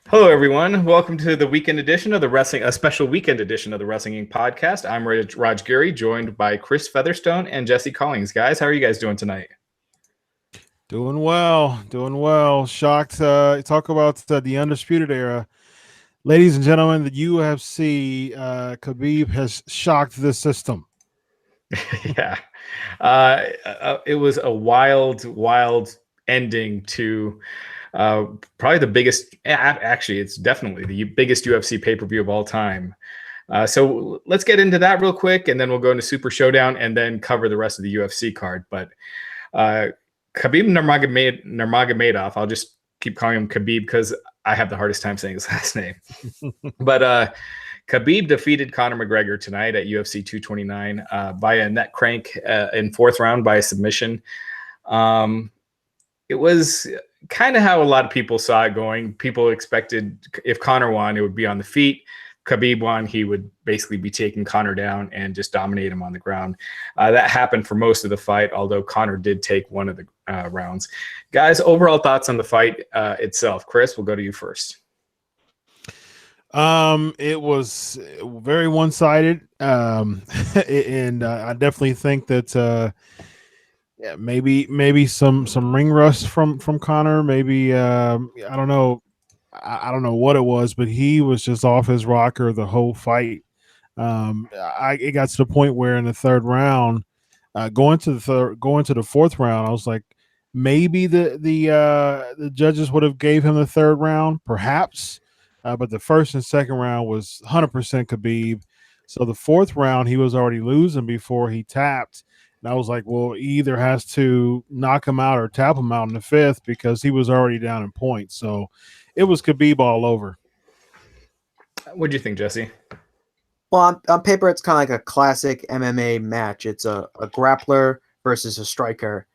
Hello, everyone. Welcome to the weekend edition of the Wrestling, a special weekend edition of the Wrestling Inc. podcast. I'm Raj Giri, joined by Chris Featherstone and Jesse Collings. Guys, how are you guys doing tonight? Doing well, doing well. Shocked. Talk about the undisputed era, ladies and gentlemen. The UFC, Khabib has shocked the system. Yeah, it was a wild ending to probably the biggest. Actually, it's definitely the biggest UFC pay-per-view of all time. So let's get into that real quick, and then we'll go into Super Showdown, and then cover the rest of the UFC card. But uh, Khabib Nurmagomedov, I'll just keep calling him Khabib because I have the hardest time saying his last name. But Khabib defeated Conor McGregor tonight at UFC 229 via neck crank in fourth round by submission. It was kind of how a lot of people saw it going. People expected if Conor won, it would be on the feet. Khabib won, he would basically be taking Conor down and just dominate him on the ground. That happened for most of the fight, although Conor did take one of the rounds. Guys, overall thoughts on the fight itself. Chris, we'll go to you first. It was very one-sided, and I definitely think that yeah, maybe some ring rust from Conor. Maybe I don't know. I don't know what it was, but he was just off his rocker the whole fight. It got to the point where in the third round, going to the fourth round, I was like, maybe the judges would have gave him the third round, perhaps, but the first and second round was 100% Khabib. So the fourth round, he was already losing before he tapped. And I was like, well, he either has to knock him out or tap him out in the fifth because he was already down in points. So it was Khabib all over. What do you think, Jesse? Well, on paper, it's kind of like a classic MMA match. It's a grappler versus a striker.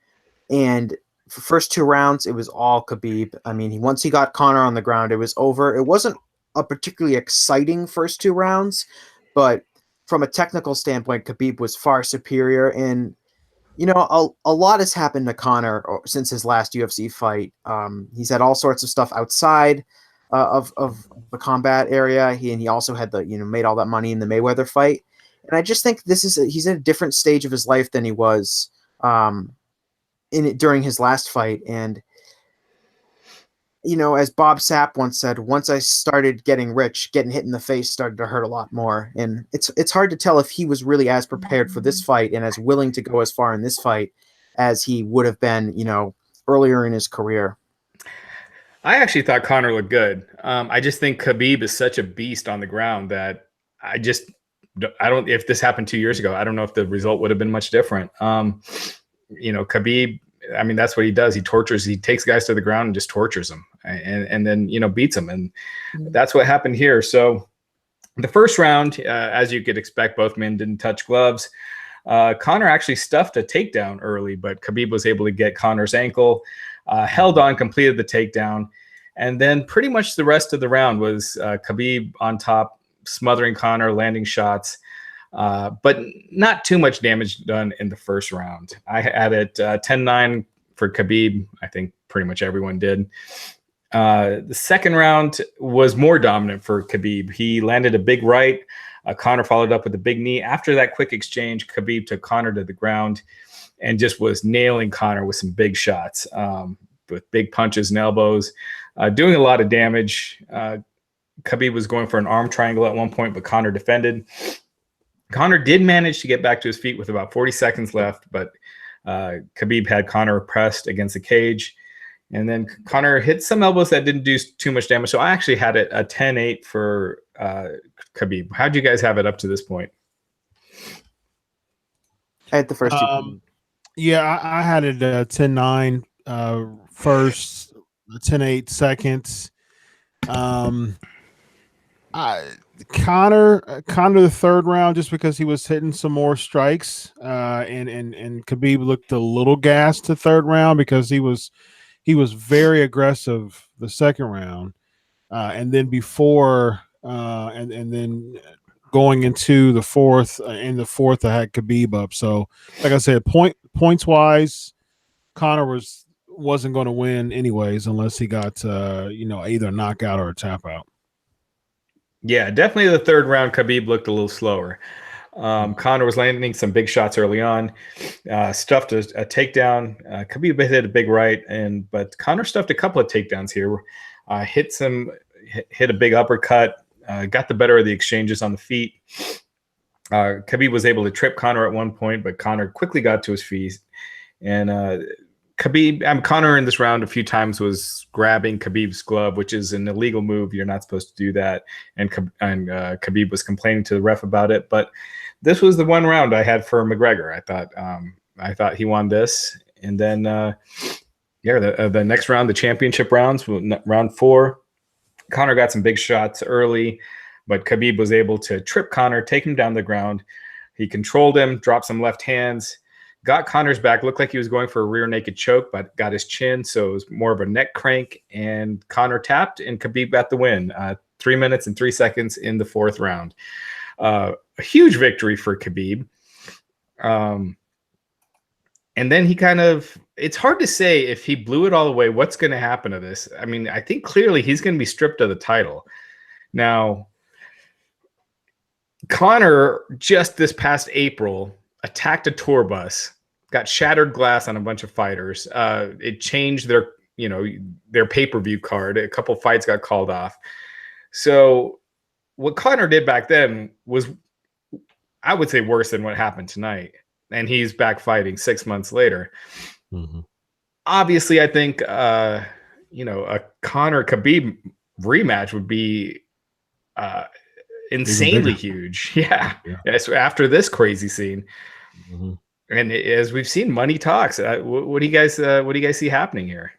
And for first two rounds, it was all Khabib. I mean, once he got Conor on the ground, it was over. It wasn't a particularly exciting first two rounds, but from a technical standpoint, Khabib was far superior. And, a lot has happened to Conor since his last UFC fight. He's had all sorts of stuff outside of the combat area. He also had made all that money in the Mayweather fight. And I just think he's in a different stage of his life than he was during his last fight. And as Bob Sapp once said, once I started getting rich, getting hit in the face started to hurt a lot more. And it's hard to tell if he was really as prepared for this fight and as willing to go as far in this fight as he would have been, earlier in his career. I actually thought Conor looked good. I just think Khabib is such a beast on the ground that I don't. If this happened 2 years ago, I don't know if the result would have been much different. Khabib. I mean, that's what he does. He tortures. He takes guys to the ground and just tortures them, and then beats them, and that's what happened here. So, the first round, as you could expect, both men didn't touch gloves. Conor actually stuffed a takedown early, but Khabib was able to get Conor's ankle, held on, completed the takedown, and then pretty much the rest of the round was Khabib on top, smothering Conor, landing shots. But not too much damage done in the first round. I had it 10-9 for Khabib. I think pretty much everyone did. The second round was more dominant for Khabib. He landed a big right. Conor followed up with a big knee. After that quick exchange, Khabib took Conor to the ground and just was nailing Conor with some big shots, with big punches and elbows, doing a lot of damage. Khabib was going for an arm triangle at one point, but Conor defended. Conor did manage to get back to his feet with about 40 seconds left, but Khabib had Conor pressed against the cage. And then Conor hit some elbows that didn't do too much damage. So I actually had it a 10-8 for Khabib. How'd you guys have it up to this point? I had the first two. Yeah, I had it 10-9 first, 10-8 seconds. Conor the third round just because he was hitting some more strikes, and Khabib looked a little gassed the third round because he was very aggressive the second round, and then before and then going into the fourth. In the fourth, I had Khabib up. So, like I said, points wise, Conor was wasn't going to win anyways unless he got either a knockout or a tap out. Yeah, definitely the third round, Khabib looked a little slower. Conor was landing some big shots early on, stuffed a takedown. Khabib hit a big right, but Conor stuffed a couple of takedowns here. Hit a big uppercut, got the better of the exchanges on the feet. Khabib was able to trip Conor at one point, but Conor quickly got to his feet. And Conor in this round a few times was grabbing Khabib's glove, which is an illegal move. You're not supposed to do that. And Khabib was complaining to the ref about it. But this was the one round I had for McGregor. I thought he won this. And then, the next round, the championship rounds, round 4, Conor got some big shots early, but Khabib was able to trip Conor, take him down the ground. He controlled him, dropped some left hands, got Conor's back, looked like he was going for a rear naked choke, but got his chin, so it was more of a neck crank, and Conor tapped, and Khabib got the win. 3 minutes and 3 seconds in the 4th round. A huge victory for Khabib. And then it's hard to say if he blew it all away, what's going to happen to this. I mean, I think clearly he's going to be stripped of the title. Now, Conor just this past April attacked a tour bus, got shattered glass on a bunch of fighters. It changed their pay-per-view card. A couple fights got called off. So what Conor did back then was, I would say, worse than what happened tonight. And he's back fighting 6 months later. Mm-hmm. Obviously, I think, a Conor Khabib rematch would be insanely huge. Yeah. Yes, after this crazy scene. Mm-hmm. And as we've seen, money talks. What do you guys see happening here?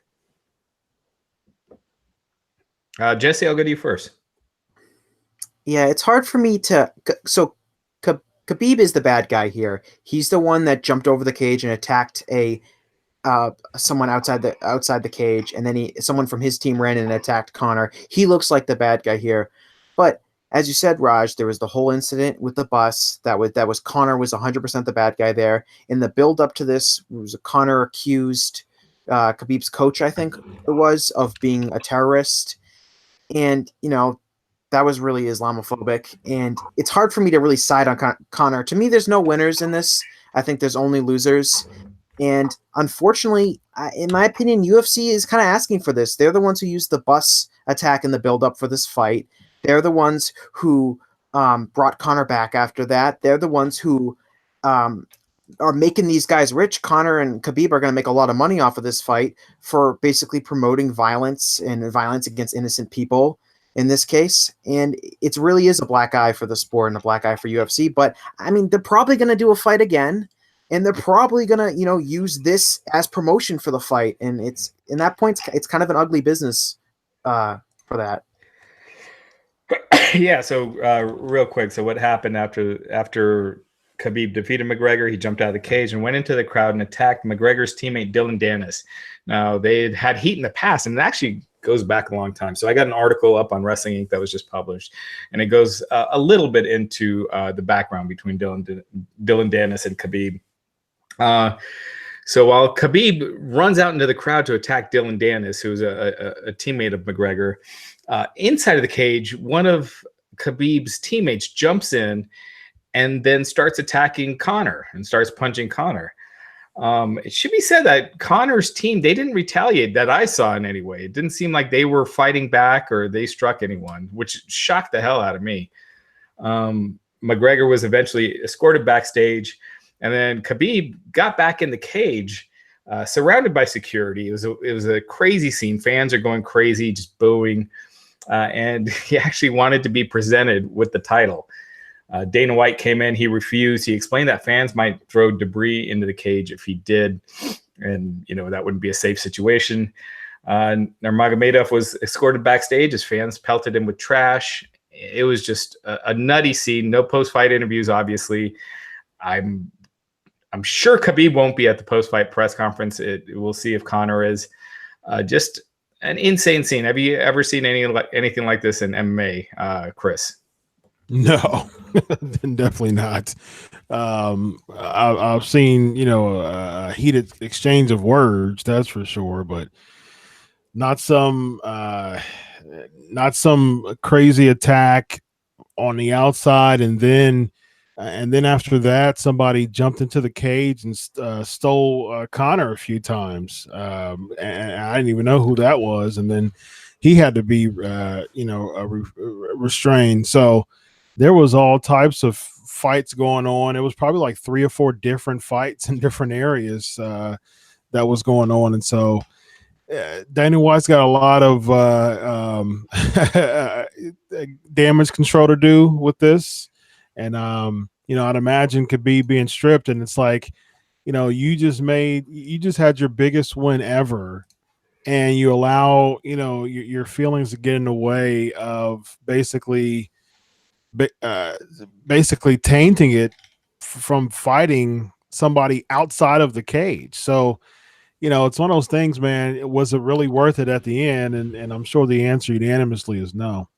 Jesse, I'll go to you first. Yeah, it's hard for me to. So Khabib is the bad guy here. He's the one that jumped over the cage and attacked someone outside the cage, and then someone from his team ran in and attacked Conor. He looks like the bad guy here, but as you said, Raj, there was the whole incident with the bus. That was Conor was 100% the bad guy there. In the build up to this, Conor accused Khabib's coach, I think it was, of being a terrorist, and that was really Islamophobic. And it's hard for me to really side on Conor. To me, there's no winners in this. I think there's only losers. And unfortunately, in my opinion, UFC is kind of asking for this. They're the ones who used the bus attack in the build-up for this fight. They're the ones who brought Conor back after that. They're the ones who are making these guys rich. Conor and Khabib are going to make a lot of money off of this fight for basically promoting violence and violence against innocent people in this case. And it really is a black eye for the sport and a black eye for UFC. But I mean, they're probably going to do a fight again, and they're probably going to, use this as promotion for the fight. And it's in that point, it's kind of an ugly business for that. Yeah. So real quick. So what happened after Khabib defeated McGregor? He jumped out of the cage and went into the crowd and attacked McGregor's teammate, Dylan Dennis. Now, they had heat in the past, and it actually goes back a long time. So I got an article up on Wrestling Inc. that was just published, and it goes a little bit into the background between Dylan Dennis and Khabib. So while Khabib runs out into the crowd to attack Dylan Dennis, who's a teammate of McGregor, inside of the cage, one of Khabib's teammates jumps in and then starts attacking Conor and starts punching Conor. It should be said that Conor's team, they didn't retaliate that I saw in any way. It didn't seem like they were fighting back or they struck anyone, which shocked the hell out of me. McGregor was eventually escorted backstage, and then Khabib got back in the cage, surrounded by security. It was a crazy scene. Fans are going crazy, just booing. And he actually wanted to be presented with the title. Dana White came in. He refused. He explained that fans might throw debris into the cage if he did, and that wouldn't be a safe situation. Nurmagomedov was escorted backstage as fans pelted him with trash. It was just a nutty scene. No post-fight interviews, obviously. I'm sure Khabib won't be at the post-fight press conference. We'll see if Conor is. Just an insane scene. Have you ever seen anything like this in MMA, Chris? No, definitely not. I've seen, a heated exchange of words, that's for sure, but not some, not some crazy attack on the outside, and then after that, somebody jumped into the cage and stole Connor a few times, and I didn't even know who that was, and then he had to be, restrained. So there was all types of fights going on. It was probably like 3 or 4 different fights in different areas that was going on, and so Dana White's got a lot of damage control to do with this, and I'd imagine Khabib being stripped, and it's like, you just had your biggest win ever, and you allow your feelings to get in the way of basically tainting it from fighting somebody outside of the cage. So, it's one of those things, man. Was it really worth it at the end? And I'm sure the answer unanimously is no.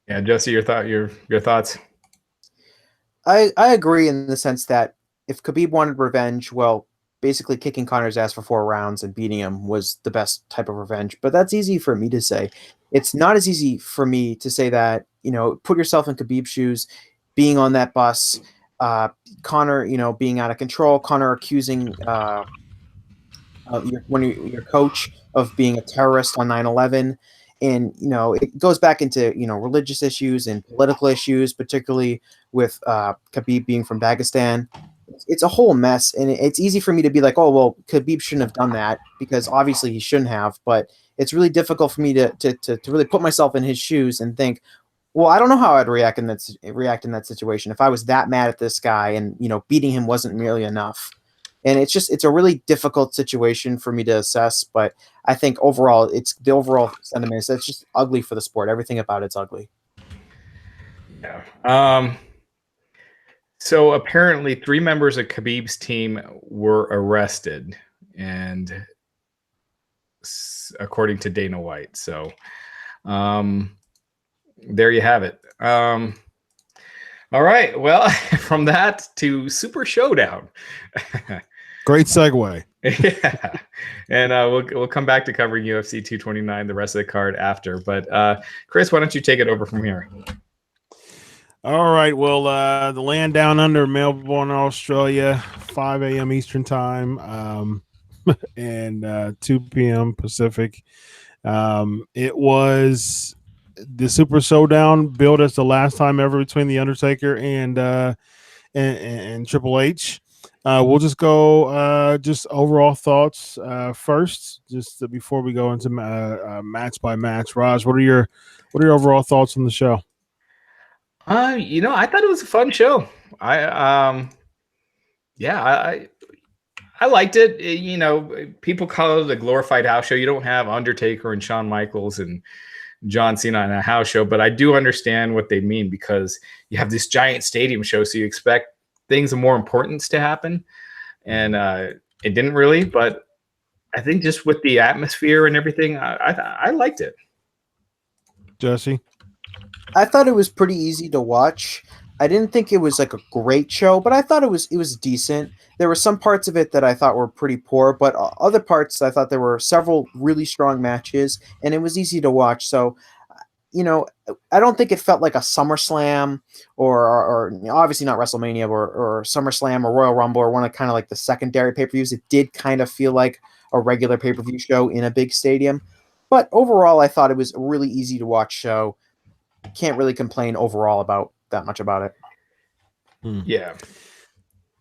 Yeah, Jesse, your thoughts. I agree in the sense that if Khabib wanted revenge, well, basically kicking Connor's ass for 4 rounds and beating him was the best type of revenge. But that's easy for me to say. It's not as easy for me to say that, put yourself in Khabib's shoes, being on that bus, Connor, being out of control, Connor accusing your coach of being a terrorist on 9/11. And, it goes back into, religious issues and political issues, particularly with Khabib being from Dagestan. It's a whole mess. And it's easy for me to be like, oh, well, Khabib shouldn't have done that, because obviously he shouldn't have. But it's really difficult for me to really put myself in his shoes and think, well, I don't know how I'd react in that situation if I was that mad at this guy and, beating him wasn't nearly enough. And it's a really difficult situation for me to assess, but I think overall, it's the overall sentiment is it's just ugly for the sport. Everything about it's ugly. Yeah. So apparently 3 members of Khabib's team were arrested, and according to Dana White. So there you have it. All right. Well, from that to Super Showdown. Great segue. Yeah, and we'll come back to covering UFC 229, the rest of the card after. But Chris, why don't you take it over from here? All right. Well, the land down under, Melbourne, Australia, 5 a.m. Eastern time, and 2 p.m. Pacific. It was the Super Showdown, billed as the last time ever between the Undertaker and Triple H. We'll just go just overall thoughts first, just before we go into match by match. Raj, what are your overall thoughts on the show? I thought it was a fun show. I liked it. People call it a glorified house show. You don't have Undertaker and Shawn Michaels and John Cena in a house show, but I do understand what they mean, because you have this giant stadium show, so you expect things of more importance to happen, and it didn't really. But I think just with the atmosphere and everything, I liked it. Jesse, I thought it was pretty easy to watch. I didn't think it was like a great show, but I thought it was decent. There were some parts of it that I thought were pretty poor, but other parts I thought there were several really strong matches, and it was easy to watch. So, I don't think it felt like a SummerSlam or obviously not WrestleMania or SummerSlam or Royal Rumble or one of kind of like the secondary pay-per-views. It did kind of feel like a regular pay-per-view show in a big stadium. But overall, I thought it was a really easy to watch show. Can't really complain overall about that much about it. Yeah.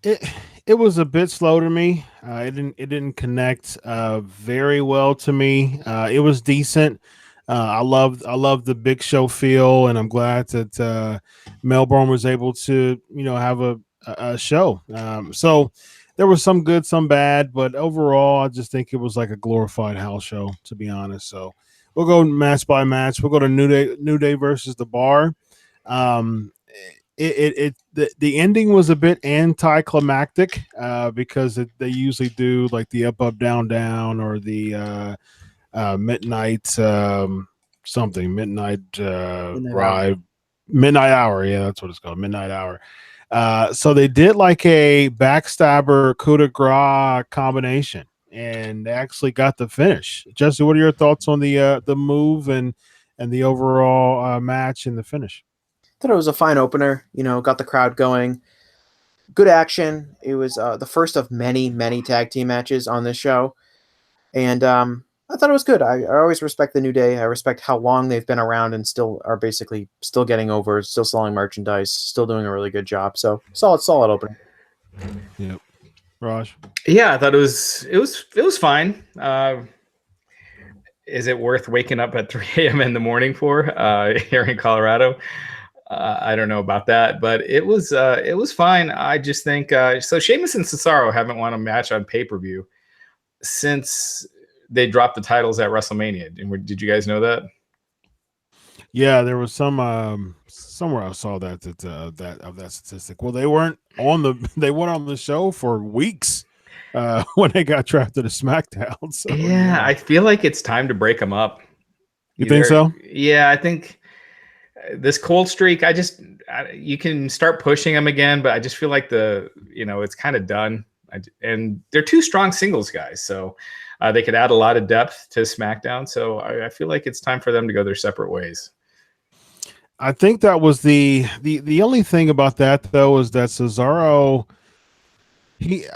It was a bit slow to me. It didn't connect very well to me. It was decent. I love the big show feel, and I'm glad that Melbourne was able to have a show. So there was some good, some bad, but overall, I just think it was like a glorified house show, to be honest. So we'll go match by match. We'll go to New Day versus The Bar. The ending was a bit anticlimactic because they usually do like the up down down or the midnight midnight ride Midnight Hour. Yeah, that's what it's called. Midnight Hour. So they did like a backstabber coup de grace combination, and they actually got the finish. Jesse, what are your thoughts on the move and the overall match and the finish? Thought it was a fine opener. Got the crowd going. Good action. It was the first of many, many tag team matches on this show, and I thought it was good. I always respect the New Day. I respect how long they've been around and still are basically still getting over, still selling merchandise, still doing a really good job. So solid opening. Yep. Raj? Yeah, I thought it was fine. Is it worth waking up at 3 a.m. in the morning for here in Colorado? I don't know about that, but it was fine. I just think so. Sheamus and Cesaro haven't won a match on pay-per-view since they dropped the titles at WrestleMania. Did you guys know that? Yeah, there was some somewhere I saw that statistic. Well, they weren't on the show for weeks when they got drafted to SmackDown. So yeah, I feel like it's time to break them up. You think so? Yeah, I think this cold streak. You can start pushing them again, but I just feel like it's kind of done. And they're two strong singles guys, so they could add a lot of depth to SmackDown. So I feel like it's time for them to go their separate ways. I think that was the only thing about that though is that Cesaro,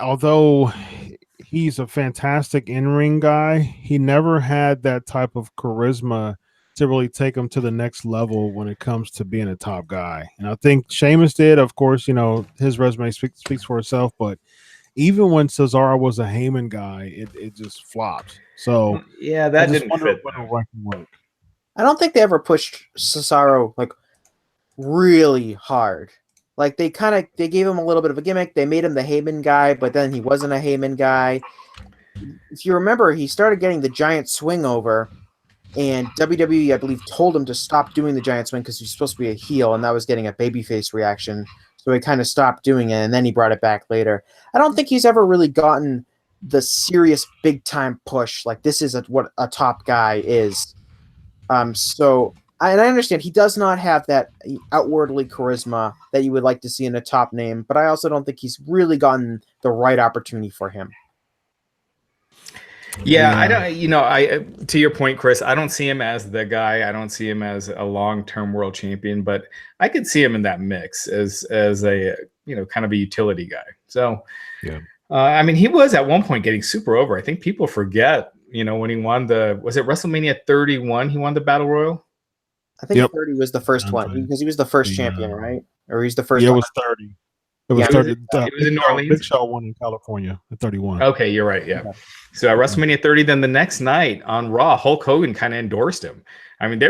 although he's a fantastic in-ring guy, he never had that type of charisma to really take him to the next level when it comes to being a top guy. And I think Sheamus did. Of course, his resume speaks for itself, but even when Cesaro was a Heyman guy, it just flopped. So yeah, that didn't fit. I don't think they ever pushed Cesaro like really hard. Like they gave him a little bit of a gimmick. They made him the Heyman guy, but then he wasn't a Heyman guy. If you remember, he started getting the giant swing over, and WWE, I believe, told him to stop doing the giant swing because he's supposed to be a heel, and that was getting a babyface reaction. So he kind of stopped doing it, and then he brought it back later. I don't think he's ever really gotten the serious big-time push. Like, this is what a top guy is. So I understand he does not have that outwardly charisma that you would like to see in a top name, but I also don't think he's really gotten the right opportunity for him. Yeah, I don't. To your point, Chris, I don't see him as the guy. I don't see him as a long-term world champion, but I could see him in that mix as a kind of a utility guy. So, yeah. He was at one point getting super over. I think people forget, when he won was it WrestleMania 31? He won the Battle Royal. I think 30 was the first one because he was the first champion, right? Or he's the first. Yeah, one. It was 30. It was 30. It was in New Orleans. Big Show won in California at 31. Okay, you're right. Yeah. So at WrestleMania 30, then the next night on Raw, Hulk Hogan kind of endorsed him. They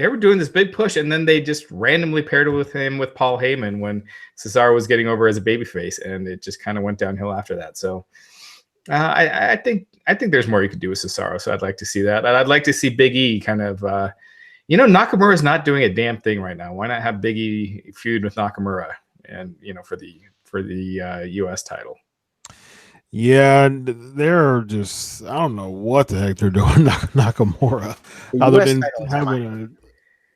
were doing this big push, and then they just randomly paired with him with Paul Heyman when Cesaro was getting over as a babyface, and it just kind of went downhill after that. So I think there's more you could do with Cesaro. So I'd like to see that. I'd like to see Big E kind of. Nakamura is not doing a damn thing right now. Why not have Big E feud with Nakamura? And for the U.S. title. Yeah, they're just I don't know what the heck they're doing Nakamura, other than having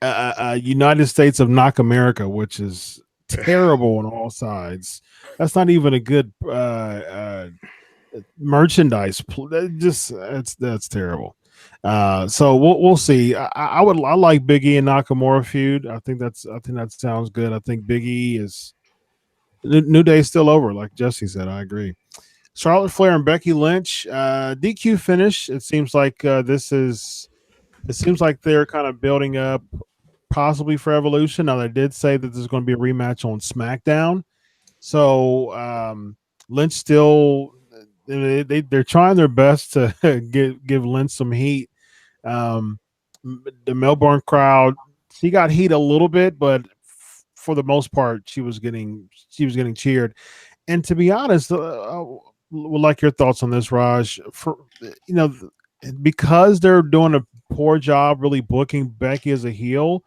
a United States of Knock America, which is terrible on all sides. That's not even a good merchandise. That's terrible. So we'll see. I like Big E and Nakamura feud. I think that sounds good. I think Big E is. New Day's still over, like Jesse said. I agree. Charlotte Flair and Becky Lynch, DQ finish. It seems like they're kind of building up, possibly for Evolution. Now they did say that there's going to be a rematch on SmackDown. So Lynch still, they're trying their best to give Lynch some heat. The Melbourne crowd, she got heat a little bit, but for the most part, she was getting cheered. And to be honest, would like your thoughts on this, Raj. Because they're doing a poor job really booking Becky as a heel,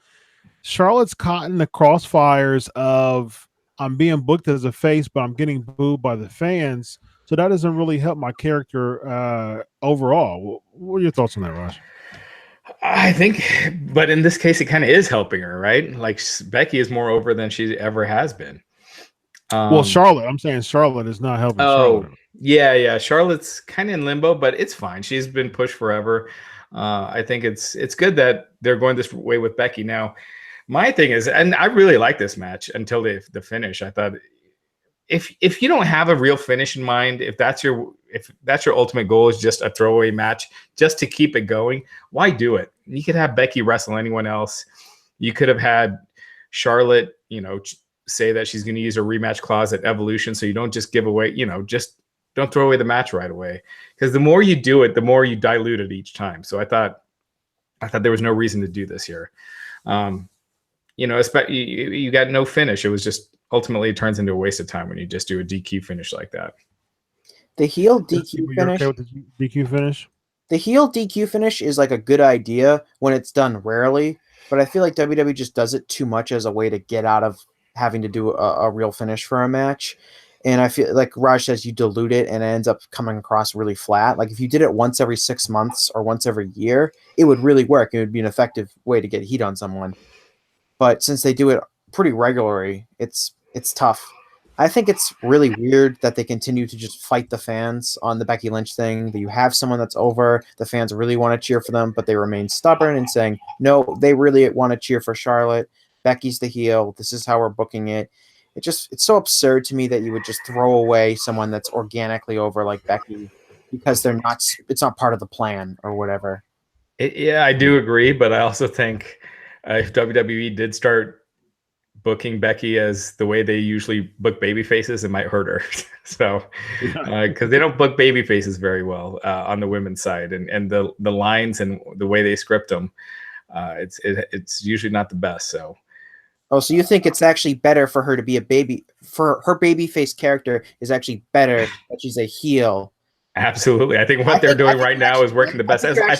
Charlotte's caught in the crossfires of I'm being booked as a face, but I'm getting booed by the fans. So that doesn't really help my character overall. What are your thoughts on that, Raj? I think, but in this case, it kind of is helping her, right? Like Becky is more over than she ever has been. Well, Charlotte, I'm saying Charlotte is not helping Charlotte. Yeah. Charlotte's kind of in limbo, but it's fine. She's been pushed forever. I think it's good that they're going this way with Becky now. My thing is, and I really like this match until the finish. I thought if you don't have a real finish in mind, if that's your ultimate goal is just a throwaway match just to keep it going, why do it? You could have Becky wrestle anyone else. You could have had Charlotte, say that she's going to use a rematch clause at Evolution, so you don't just give away, just don't throw away the match right away. Because the more you do it, the more you dilute it each time. So I thought there was no reason to do this here. You got no finish. It was just ultimately it turns into a waste of time when you just do a DQ finish like that. The heel DQ finish. Okay with the DQ finish? The heel DQ finish is like a good idea when it's done rarely, but I feel like WWE just does it too much as a way to get out of having to do a real finish for a match. And I feel like Raj says you dilute it and it ends up coming across really flat. Like if you did it once every 6 months or once every year, it would really work. It would be an effective way to get heat on someone. But since they do it pretty regularly, it's tough. I think it's really weird that they continue to just fight the fans on the Becky Lynch thing. That you have someone that's over, the fans really want to cheer for them, but they remain stubborn and saying, no, they really want to cheer for Charlotte. Becky's the heel. This is how we're booking it. It's so absurd to me that you would just throw away someone that's organically over like Becky because it's not part of the plan or whatever. Yeah, I do agree, but I also think if WWE did start booking Becky as the way they usually book baby faces, it might hurt her. So, because they don't book baby faces very well on the women's side, and the lines and the way they script them, it's usually not the best. So, so you think it's actually better for her to be a baby? For her baby face character is actually better that she's a heel. Absolutely, I think what they're doing right now is working the best. I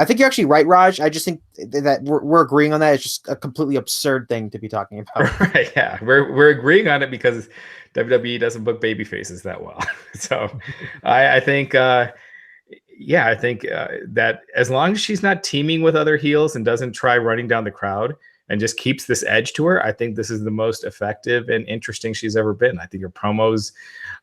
think you're actually right, Raj. I just think that we're agreeing on that. It's just a completely absurd thing to be talking about. Right, yeah. We're agreeing on it because WWE doesn't book baby faces that well. So I think, that as long as she's not teaming with other heels and doesn't try running down the crowd and just keeps this edge to her, I think this is the most effective and interesting she's ever been. I think her promos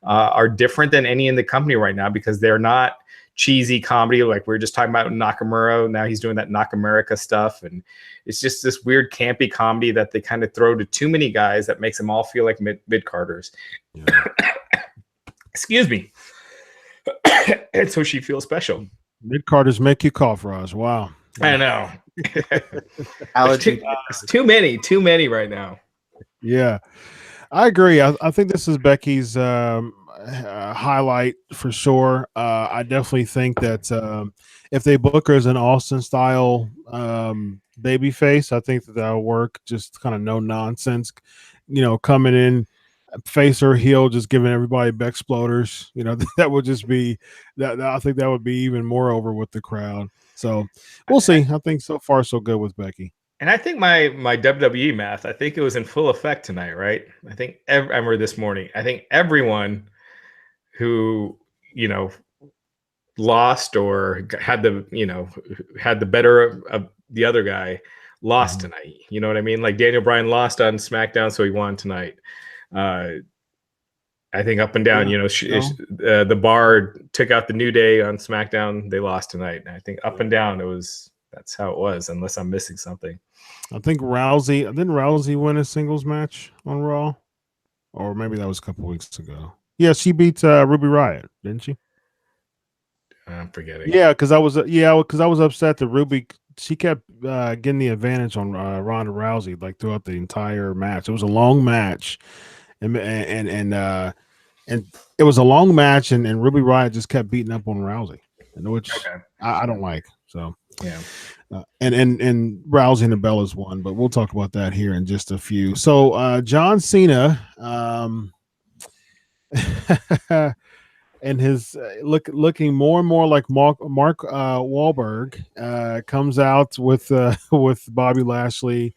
are different than any in the company right now because they're not cheesy comedy like we were just talking about Nakamura. Now he's doing that Nakamerica stuff, and it's just this weird campy comedy that they kind of throw to too many guys that makes them all feel like mid-carders. Yeah. Excuse me. And so she feels special. Mid-carders make you cough, Raj. Wow. I know. It's too many right now. Yeah, I agree. I think this is Becky's highlight for sure. I definitely think that if they book her as an Austin style baby face, I think that'll work. Just kind of no nonsense, coming in face or heel, just giving everybody Bexploders. That would just be that. I think that would be even more over with the crowd. So we'll see. I think so far so good with Becky. And I think my WWE math, I think it was in full effect tonight, right? I think I remember this morning. I think everyone who lost or had the better of the other guy lost tonight. You know what I mean? Like Daniel Bryan lost on SmackDown, so he won tonight. I think up and down, the Bar took out the New Day on SmackDown. They lost tonight. And I think up and down, that's how it was, unless I'm missing something. I think didn't Rousey win a singles match on Raw? Or maybe that was a couple weeks ago. Yeah, she beat Ruby Riott, didn't she? I'm forgetting. Yeah, because I was upset that Ruby, she kept getting the advantage on Ronda Rousey like throughout the entire match. It was a long match, and it was a long match, and Ruby Riott just kept beating up on Rousey, which I don't like. So yeah, and Rousey and the Bellas won, but we'll talk about that here in just a few. So John Cena, and his looking more and more like Mark Wahlberg, comes out with Bobby Lashley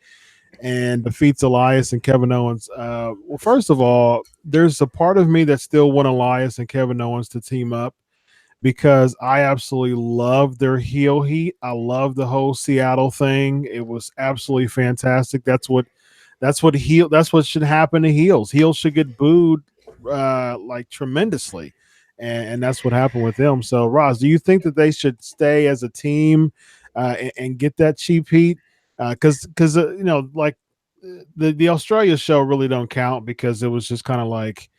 and defeats Elias and Kevin Owens. Well, first of all, there's a part of me that still want Elias and Kevin Owens to team up because I absolutely love their heel heat. I love the whole Seattle thing. It was absolutely fantastic. That's what should happen to heels. Heels should get booed like tremendously. And that's what happened with them. So, Roz, do you think that they should stay as a team and get that cheap heat? Because like the Australia show really don't count because it was just kind of like,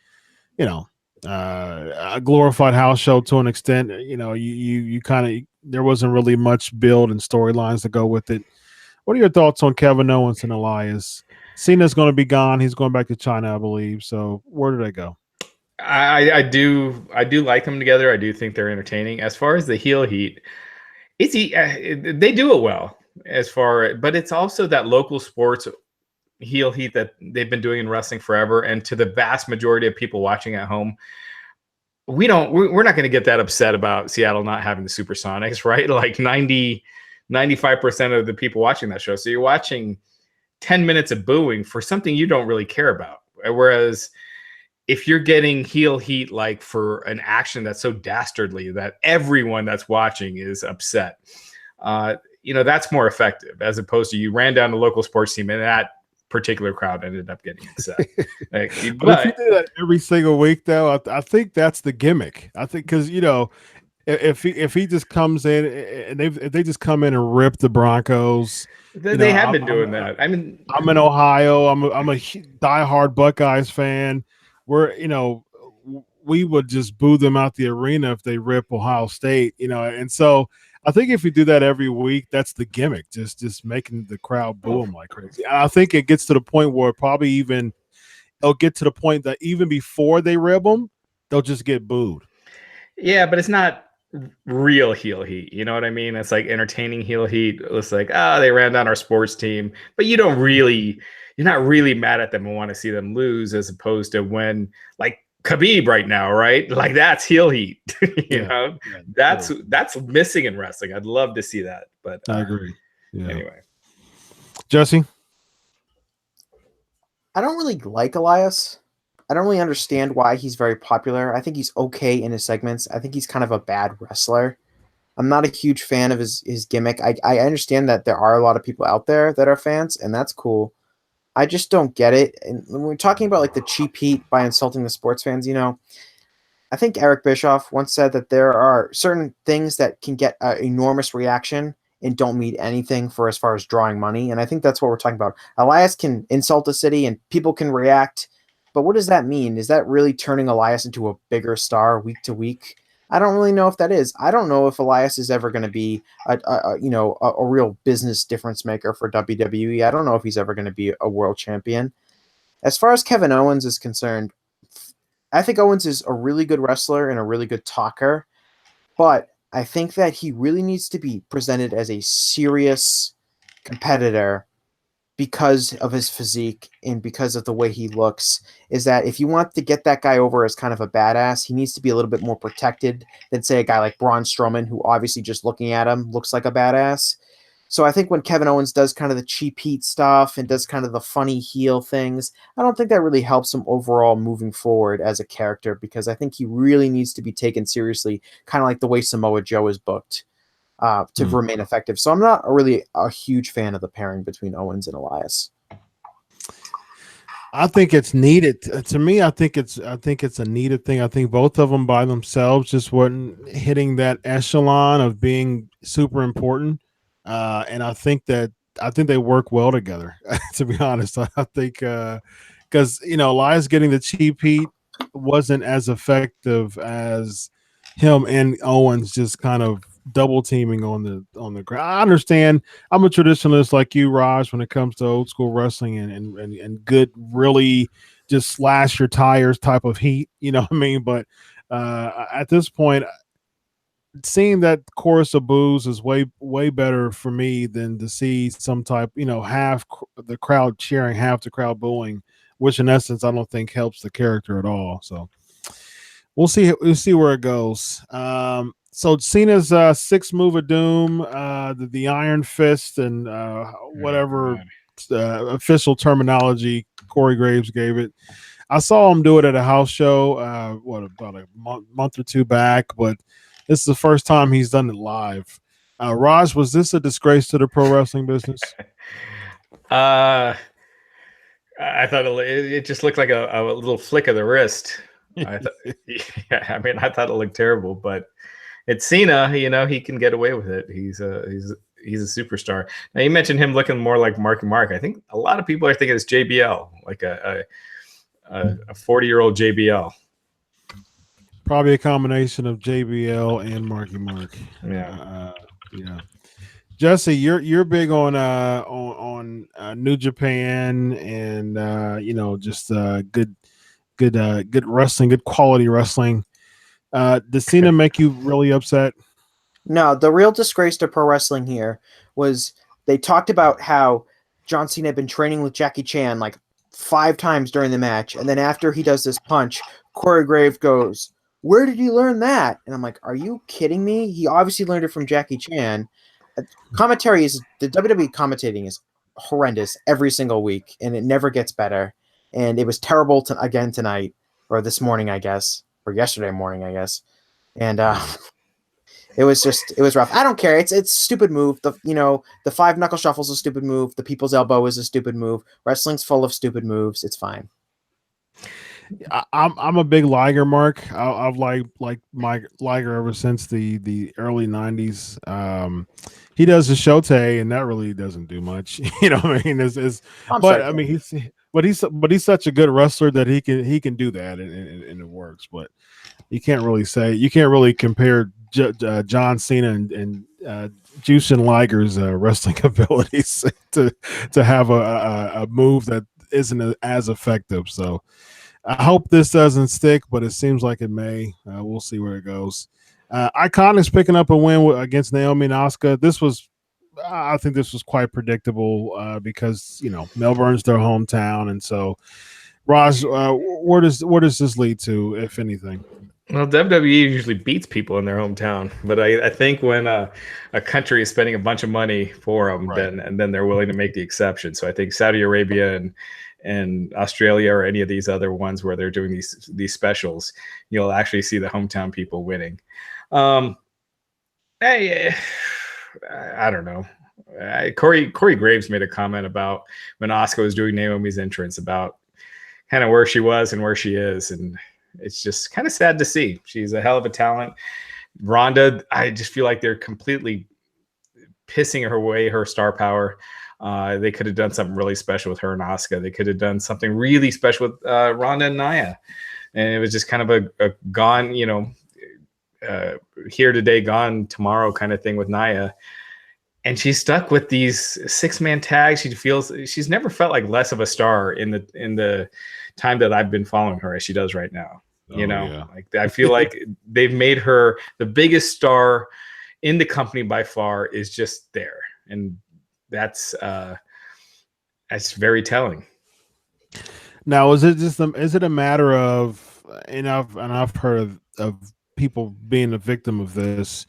a glorified house show to an extent. You kind of, there wasn't really much build and storylines to go with it. What are your thoughts on Kevin Owens and Elias? Cena's going to be gone. He's going back to China, I believe. So where do they go? I do like them together. I do think they're entertaining. As far as the heel heat, they do it well. But it's also that local sports heel heat that they've been doing in wrestling forever. And to the vast majority of people watching at home, we're not going to get that upset about Seattle not having the Supersonics, right? Like 95% of the people watching that show. So you're watching 10 minutes of booing for something you don't really care about. Whereas if you're getting heel heat, like for an action that's so dastardly that everyone that's watching is upset, that's more effective as opposed to you ran down the local sports team and that particular crowd ended up getting upset. But if you do that every single week, though, I think that's the gimmick. I think because if he just comes in and if they just come in and rip the Broncos, they have been doing that. I mean, I'm in Ohio. I'm a diehard Buckeyes fan. We would just boo them out the arena if they rip Ohio State. And so I think if you do that every week, that's the gimmick. Just making the crowd boo them like crazy. And I think it gets to the point where it'll get to the point that even before they rib them, they'll just get booed. Yeah, but it's not real heel heat. You know what I mean? It's like entertaining heel heat. It's like, they ran down our sports team, but you're not really mad at them and want to see them lose, as opposed to when like Khabib right now, right? Like that's heel heat. That's missing in wrestling. I'd love to see that, but I agree. Yeah. Anyway, Jesse, I don't really like Elias. I don't really understand why he's very popular. I think he's okay in his segments. I think he's kind of a bad wrestler. I'm not a huge fan of his gimmick. I understand that there are a lot of people out there that are fans, and that's cool. I just don't get it. And when we're talking about like the cheap heat by insulting the sports fans, I think Eric Bischoff once said that there are certain things that can get an enormous reaction and don't mean anything for as far as drawing money. And I think that's what we're talking about. Elias can insult a city and people can react. But what does that mean? Is that really turning Elias into a bigger star week to week? I don't really know if that is. I don't know if Elias is ever going to be a real business difference maker for WWE. I don't know if he's ever going to be a world champion. As far as Kevin Owens is concerned, I think Owens is a really good wrestler and a really good talker, but I think that he really needs to be presented as a serious competitor because of his physique and because of the way he looks. Is that if you want to get that guy over as kind of a badass, he needs to be a little bit more protected than, say, a guy like Braun Strowman, who obviously just looking at him looks like a badass. So I think when Kevin Owens does kind of the cheap heat stuff and does kind of the funny heel things, I don't think that really helps him overall moving forward as a character, because I think he really needs to be taken seriously, kind of like the way Samoa Joe is booked. To remain effective. So I'm not really a huge fan of the pairing between Owens and Elias. I think it's needed. To me, I think it's a needed thing. I think both of them by themselves just weren't hitting that echelon of being super important. And I think they work well together, to be honest. I think because Elias getting the cheap heat wasn't as effective as him and Owens just kind of double teaming on the ground. I understand. I'm a traditionalist like you, Raj, when it comes to old school wrestling and good, really just slash your tires type of heat. You know what I mean? But at this point, seeing that chorus of boos is way better for me than to see some type, half the crowd cheering, half the crowd booing, which in essence I don't think helps the character at all. So we'll see where it goes. So Cena's sixth move of doom, the Iron Fist, and whatever official terminology Corey Graves gave it. I saw him do it at a house show, about a month or two back. But this is the first time he's done it live. Raj, was this a disgrace to the pro wrestling business? I thought it just looked like a little flick of the wrist. I thought it looked terrible, but it's Cena. You know, he can get away with it. He's a superstar. Now, you mentioned him looking more like Marky Mark. I think a lot of people are thinking it's JBL, like a 40-year-old JBL. Probably a combination of JBL and Marky Mark. Yeah. Yeah. Jesse, you're big on New Japan and just good wrestling, good quality wrestling. Does Cena make you really upset? No, the real disgrace to pro wrestling here was they talked about how John Cena had been training with Jackie Chan like 5 times during the match, and then after he does this punch, Corey Graves goes, "Where did you learn that?" And I'm like, "Are you kidding me? He obviously learned it from Jackie Chan." Commentary is the WWE commentating is horrendous every single week, and it never gets better. And it was terrible again tonight, or this morning, I guess, or yesterday morning, I guess. And it was rough. I don't care. It's a stupid move. The 5 knuckle shuffle is a stupid move. The people's elbow is a stupid move. Wrestling's full of stupid moves. It's fine. I'm a big Liger mark. I've liked Mike Liger ever since the early '90s. He does the Shote, and that really doesn't do much. You know what I mean? He's such a good wrestler that he can do that, and it works. But you can't really compare John Cena and Jushin Liger's wrestling abilities to have a move that isn't as effective. So I hope this doesn't stick, but it seems like it may. We'll see where it goes. Iconics picking up a win against Naomi and Asuka. I think this was quite predictable because Melbourne's their hometown, and so Raj, where does this lead to, if anything? Well, WWE usually beats people in their hometown, but I think when a country is spending a bunch of money for them, right, then they're willing to make the exception. So I think Saudi Arabia and Australia or any of these other ones where they're doing these specials, you'll actually see the hometown people winning. I don't know. Corey Graves made a comment about when Asuka was doing Naomi's entrance about kind of where she was and where she is, and it's just kind of sad to see. She's a hell of a talent. Ronda, I just feel like they're completely pissing her away, her star power. They could have done something really special with her and Asuka. They could have done something really special with Ronda and Nia. And it was just kind of a gone, here today, gone tomorrow kind of thing with Nia. And she's stuck with these 6-man tags. She's never felt like less of a star in the time that I've been following her as she does right now. Like I feel like they've made her the biggest star in the company by far, is just there. And that's very telling. Now, is it a matter of, and I've heard of people being a victim of this.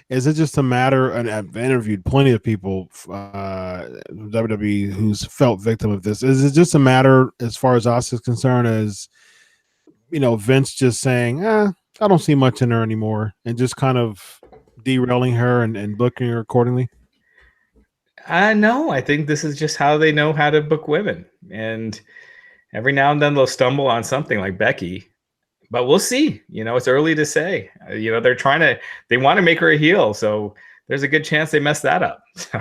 Is it just a matter, and I've interviewed plenty of people WWE who's felt victim of this. Is it just a matter, as far as us is concerned, as Vince just saying, I don't see much in her anymore, and just kind of derailing her and booking her accordingly? No, I think this is just how they know how to book women. And every now and then they'll stumble on something like Becky. But we'll see. It's early to say. They want to make her a heel, so there's a good chance they mess that up. So,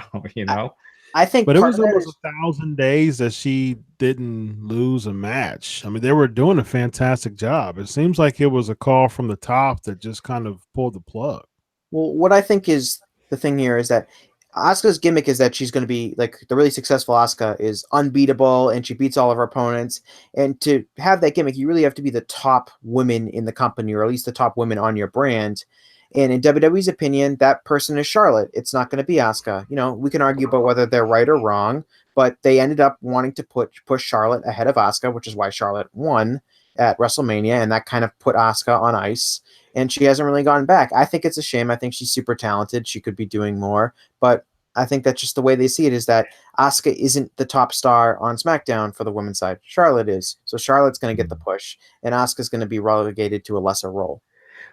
I think, but it was almost 1,000 days that she didn't lose a match. I mean, they were doing a fantastic job. It seems like it was a call from the top that just kind of pulled the plug. Well, what I think is the thing here is that Asuka's gimmick is that she's going to be like the really successful Asuka is unbeatable and she beats all of her opponents. And to have that gimmick, you really have to be the top women in the company, or at least the top women on your brand. And in WWE's opinion, that person is Charlotte. It's not going to be Asuka. We can argue about whether they're right or wrong, but they ended up wanting to push Charlotte ahead of Asuka, which is why Charlotte won at WrestleMania, and that kind of put Asuka on ice. And she hasn't really gone back. I think it's a shame. I think she's super talented. She could be doing more. But I think that's just the way they see it, is that Asuka isn't the top star on SmackDown for the women's side. Charlotte is. So Charlotte's going to get the push, and Asuka's going to be relegated to a lesser role.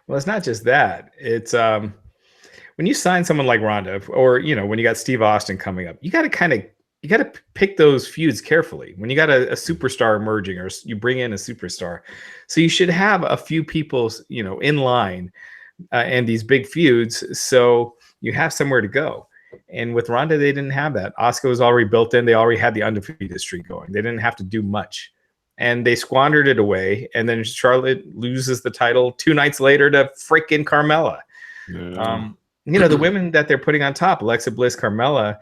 Well, it's not just that. It's when you sign someone like Ronda, or when you got Steve Austin coming up, you got to pick those feuds carefully. When you got a superstar emerging, or you bring in a superstar, so you should have a few people in line and these big feuds, so you have somewhere to go. And with Ronda, they didn't have that. Asuka was already built in. They already had the undefeated streak going. They didn't have to do much. And they squandered it away. And then Charlotte loses the title 2 nights later to freaking Carmella. Yeah. The women that they're putting on top, Alexa Bliss, Carmella.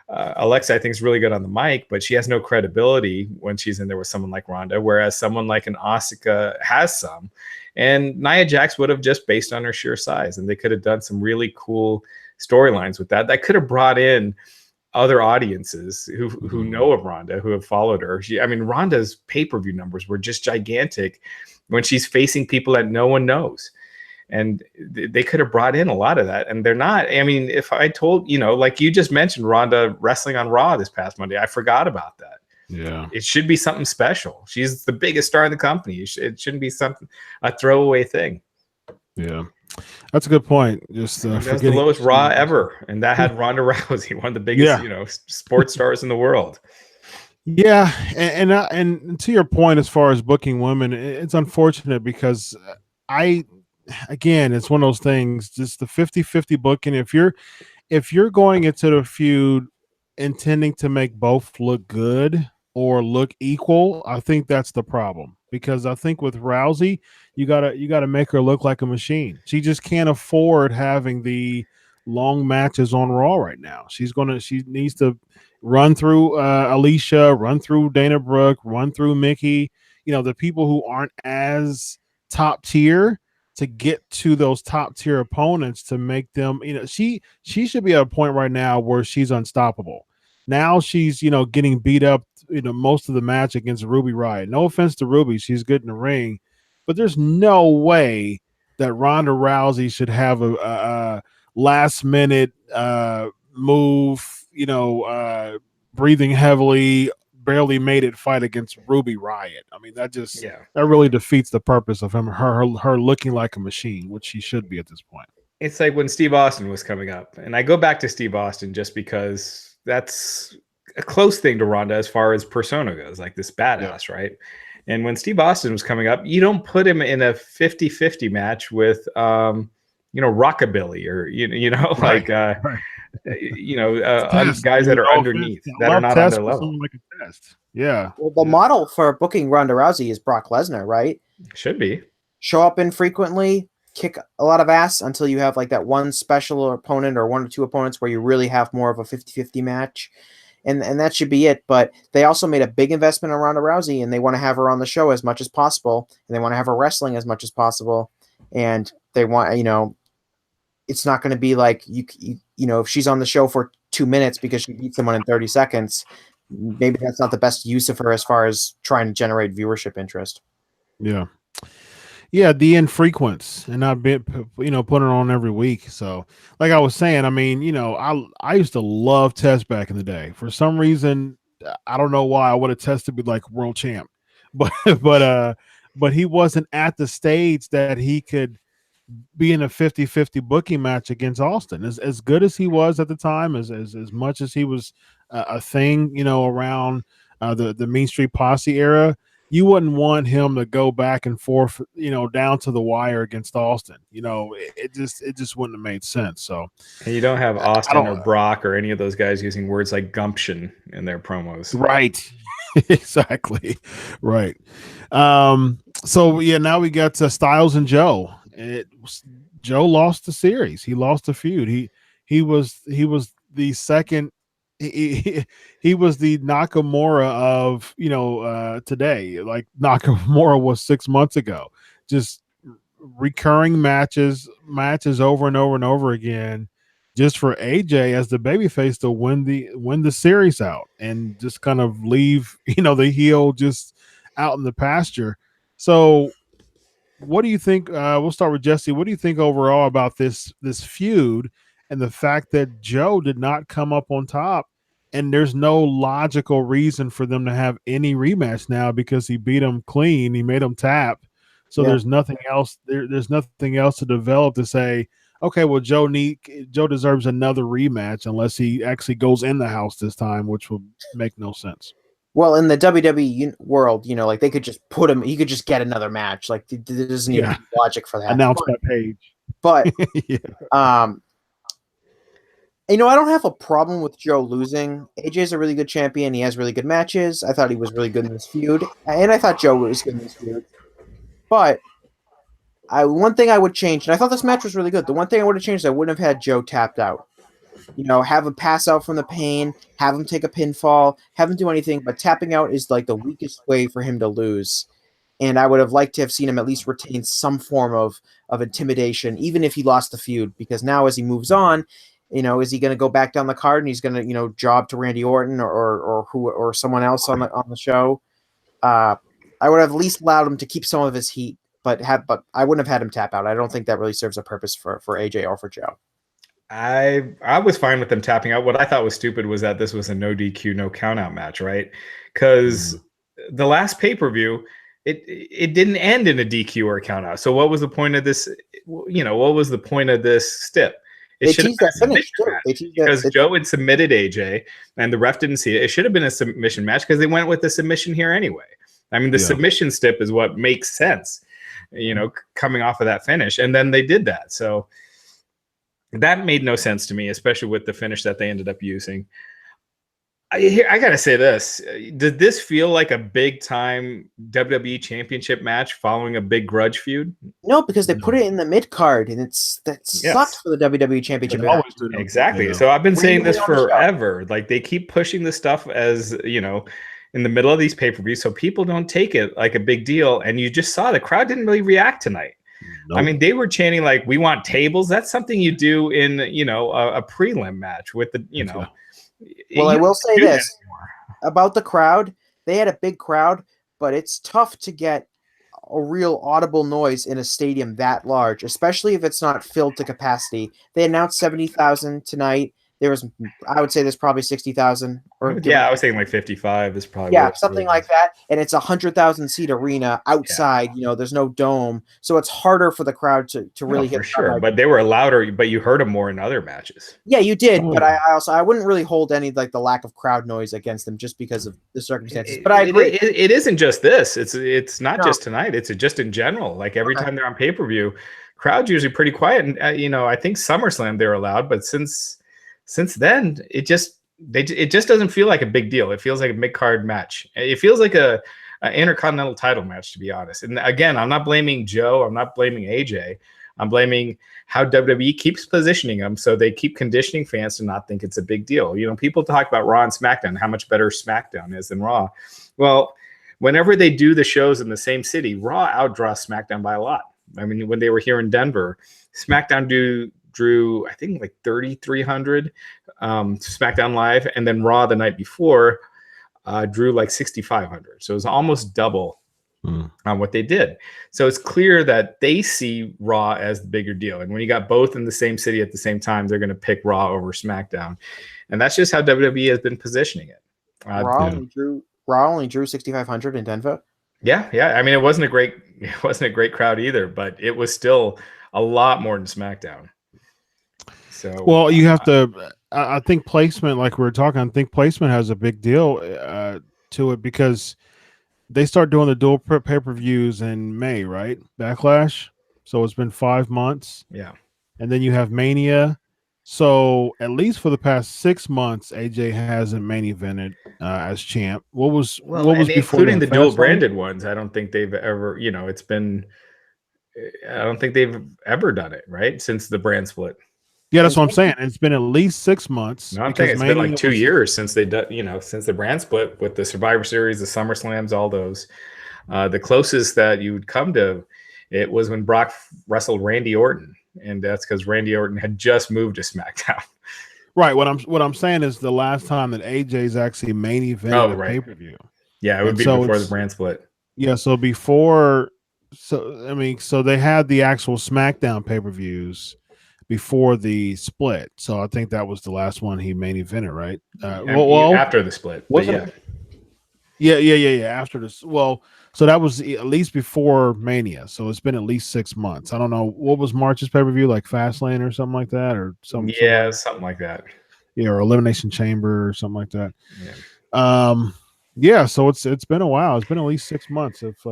Alexa, I think, is really good on the mic, but she has no credibility when she's in there with someone like Ronda, whereas someone like an Asuka has some. And Nia Jax would have, just based on her sheer size, and they could have done some really cool storylines with that could have brought in other audiences who know of Ronda, who have followed her. Ronda's pay-per-view numbers were just gigantic when she's facing people that no one knows. And they could have brought in a lot of that, and they're not. If I told, like you just mentioned, Ronda wrestling on Raw this past Monday, I forgot about that. Yeah, it should be something special. She's the biggest star in the company. It shouldn't be a throwaway thing. Yeah, that's a good point. Just that was the lowest Raw ever, and that had Ronda Rousey, one of the biggest, sports stars in the world. Yeah, and to your point, as far as booking women, it's unfortunate because again, it's one of those things, just the 50-50 booking. If you're going into the feud intending to make both look good or look equal, I think that's the problem. Because I think with Rousey, you gotta make her look like a machine. She just can't afford having the long matches on Raw right now. She needs to run through Alicia, run through Dana Brooke, run through Mickey, the people who aren't as top tier, to get to those top tier opponents, to make them, she should be at a point right now where she's unstoppable. Now she's, getting beat up, most of the match against Ruby Riott. No offense to Ruby, she's good in the ring, but there's no way that Ronda Rousey should have a last minute move, breathing heavily, barely made it fight against Ruby Riott. That really defeats the purpose of her looking like a machine, which she should be at this point. It's like when Steve Austin was coming up, and I go back to Steve Austin just because that's a close thing to Ronda as far as persona goes, like this badass, right? And when Steve Austin was coming up, you don't put him in a 50-50 match with Rockabilly, or right. Guys that are underneath, that are not on their level. Like a test. Yeah. Well, the model for booking Ronda Rousey is Brock Lesnar, right? Should be. Show up infrequently, kick a lot of ass until you have like that one special opponent or 1 or 2 opponents where you really have more of a 50-50 match. And that should be it. But they also made a big investment in Ronda Rousey, and they want to have her on the show as much as possible, and they want to have her wrestling as much as possible. And they want, it's not going to be like if she's on the show for 2 minutes because she beat someone in 30 seconds, maybe that's not the best use of her as far as trying to generate viewership interest. Yeah. Yeah, the infrequence, and not put her on every week. So, like I was saying, I used to love Test back in the day. For some reason, I don't know why, I would have Test to be like world champ, but he wasn't at the stage that he could be in a 50-50 booking match against Austin. As good as he was at the time, as much as he was a thing, around the Mean Street Posse era, you wouldn't want him to go back and forth, down to the wire against Austin. It just wouldn't have made sense. So, and you don't have Austin or Brock or any of those guys using words like gumption in their promos. Right. Exactly. Right. So yeah, now we got Styles and Joe. Joe lost the series. He lost the feud. He was the second. He was the Nakamura of today. Like Nakamura was 6 months ago. Just recurring matches over and over and over again, just for AJ as the babyface to win the series out and just kind of leave the heel just out in the pasture. So, what do you think? We'll start with Jesse. What do you think overall about this feud and the fact that Joe did not come up on top, and there's no logical reason for them to have any rematch now because he beat him clean, he made him tap. So there's nothing else. There's nothing else to develop to say, okay, well, Joe deserves another rematch unless he actually goes in the house this time, which will make no sense. Well, in the WWE world, like they could just put him. He could just get another match. Like there doesn't even be logic for that. Announced by Page. But I don't have a problem with Joe losing. AJ's a really good champion. He has really good matches. I thought he was really good in this feud, and I thought Joe was good in this feud. But one thing I would change, and I thought this match was really good. The one thing I would have changed, I wouldn't have had Joe tapped out. Have him pass out from the pain, have him take a pinfall, have him do anything, but tapping out is like the weakest way for him to lose. And I would have liked to have seen him at least retain some form of intimidation, even if he lost the feud, because now as he moves on, is he going to go back down the card and he's going to, job to Randy Orton or someone else on the show? I would have at least allowed him to keep some of his heat, but I wouldn't have had him tap out. I don't think that really serves a purpose for AJ or for Joe. I was fine with them tapping out. What I thought was stupid was that this was a no DQ, no count out match, right? Because the last pay-per-view, it didn't end in a DQ or a count out. So what was the point of this? What was the point of this stip? It should have been a submission match because Joe had submitted AJ and the ref didn't see it. It should have been a submission match because they went with the submission here anyway. I mean, the submission stip is what makes sense, coming off of that finish. And then they did that. So that made no sense to me, especially with the finish that they ended up using. I got to say this. Did this feel like a big-time WWE Championship match following a big grudge feud? No, because they put it in the mid-card, and that sucked for the WWE Championship match. Exactly. So I've been saying this forever. Like, they keep pushing this stuff as, in the middle of these pay-per-views, so people don't take it like a big deal. And you just saw the crowd didn't really react tonight. Nope. I mean, they were chanting like, "We want tables." That's something you do in, a prelim match with the, Well, I will say this about the crowd. They had a big crowd, but it's tough to get a real audible noise in a stadium that large, especially if it's not filled to capacity. They announced 70,000 tonight. I would say there's probably 60,000. I was saying like 55 is probably something like that. And it's 100,000 seat arena outside. There's no dome, so it's harder for the crowd to really hit. For sure, but they were louder. But you heard them more in other matches. Yeah, you did. But I wouldn't really hold any like the lack of crowd noise against them just because of the circumstances. But I agree. It isn't just this. It's not just tonight. It's just in general. Like every time they're on pay-per-view, crowd's usually pretty quiet. And I think SummerSlam they're allowed, but since then, it just doesn't feel like a big deal. It feels like a mid-card match. It feels like a intercontinental title match, to be honest. And again, I'm not blaming Joe. I'm not blaming AJ. I'm blaming how WWE keeps positioning them so they keep conditioning fans to not think it's a big deal. People talk about Raw and SmackDown, how much better SmackDown is than Raw. Well, whenever they do the shows in the same city, Raw outdraws SmackDown by a lot. I mean, when they were here in Denver, SmackDown drew, I think, like 3,300 SmackDown Live, and then Raw the night before drew like 6,500. So it was almost double on what they did. So it's clear that they see Raw as the bigger deal. And when you got both in the same city at the same time, they're going to pick Raw over SmackDown. And that's just how WWE has been positioning it. Raw only drew 6,500 in Denver. Yeah. I mean, it wasn't a great crowd either, but it was still a lot more than SmackDown. So, well, you have to. I think placement, like we were talking, I think placement has a big deal to it because they start doing the dual pay-per-views in May, right? Backlash. So it's been 5 months. Yeah, and then you have Mania. So at least for the past 6 months, AJ hasn't main evented as champ. What was before, including the dual branded ones? I don't think they've ever. It's been. I don't think they've ever done it right since the brand split. Yeah, that's what I'm saying. It's been at least 6 months. No, I'm thinking it's been like 2 years since since the brand split with the Survivor Series, the SummerSlams, all those. The closest that you would come to it was when Brock wrestled Randy Orton, and that's because Randy Orton had just moved to SmackDown. Right. What I'm saying is the last time that AJ's actually main evented a pay-per-view. Yeah, it would be before the brand split. Yeah, so before. So they had the actual SmackDown pay-per-views before the split. So I think that was the last one he main evented, right? After the split. Yeah. After this, well, so that was at least before Mania. So it's been at least 6 months. I don't know what was March's pay per view, like Fastlane or something like that, or Yeah, something like that. Yeah, or Elimination Chamber or something like that. Yeah. Yeah. So it's been a while. It's been at least 6 months. If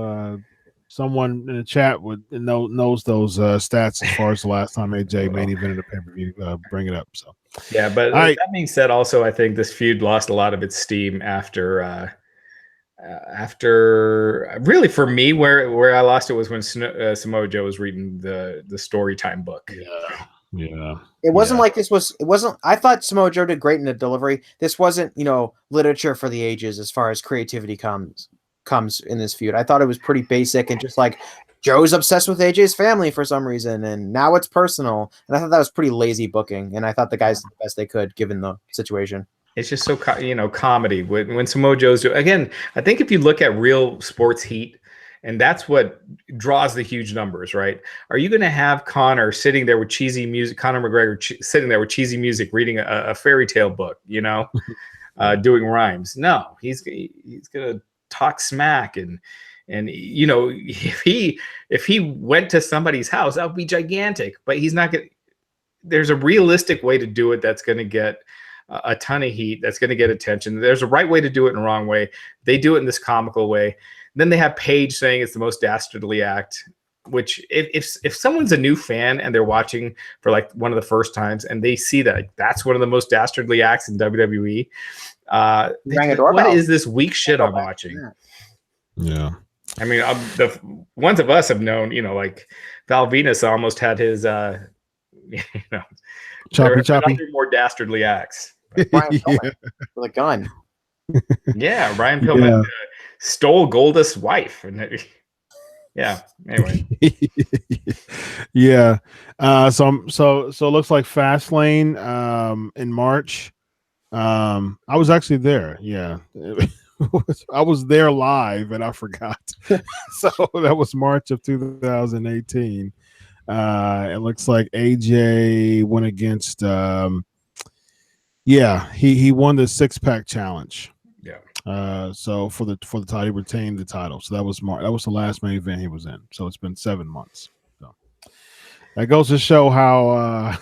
someone in the chat knows those stats as far as the last time AJ main evented a pay per view, bring it up. So yeah, but that being said, also I think this feud lost a lot of its steam after really for me where I lost it was when Samoa Joe was reading the story time book. Yeah. It wasn't like this was. It wasn't. I thought Samoa Joe did great in the delivery. This wasn't, literature for the ages as far as creativity comes in this feud. I thought it was pretty basic and just like Joe's obsessed with AJ's family for some reason, and now it's personal. And I thought that was pretty lazy booking. And I thought the guys did the best they could given the situation. It's just so comedy when Samoa Joe's doing. Again, I think if you look at real sports heat. And that's what draws the huge numbers, right? Are you going to have Conor sitting there with cheesy music, Conor McGregor sitting there with cheesy music, reading a fairy tale book, doing rhymes? No, he's going to talk smack and if he went to somebody's house, that would be gigantic. But he's not going. There's a realistic way to do it that's going to get a ton of heat, that's going to get attention. There's a right way to do it and a wrong way. They do it in this comical way. Then they have Paige saying it's the most dastardly act, which if someone's a new fan and they're watching for like one of the first times and they see that that's one of the most dastardly acts in WWE, what is this weak shit I'm watching? Yeah. I mean, the ones of us have known, like Val Venus almost had his, choppy, more dastardly acts. Brian Pillman with a gun. Yeah, Brian Pillman stole Goldust's wife, and anyway. Yeah. So it looks like Fastlane in March. I was actually there. Yeah. I was there live and I forgot. So that was March of 2018. It looks like AJ went against he won the 6-pack challenge. So for the title, he retained the title. So that was the last main event he was in. So it's been 7 months. So that goes to show how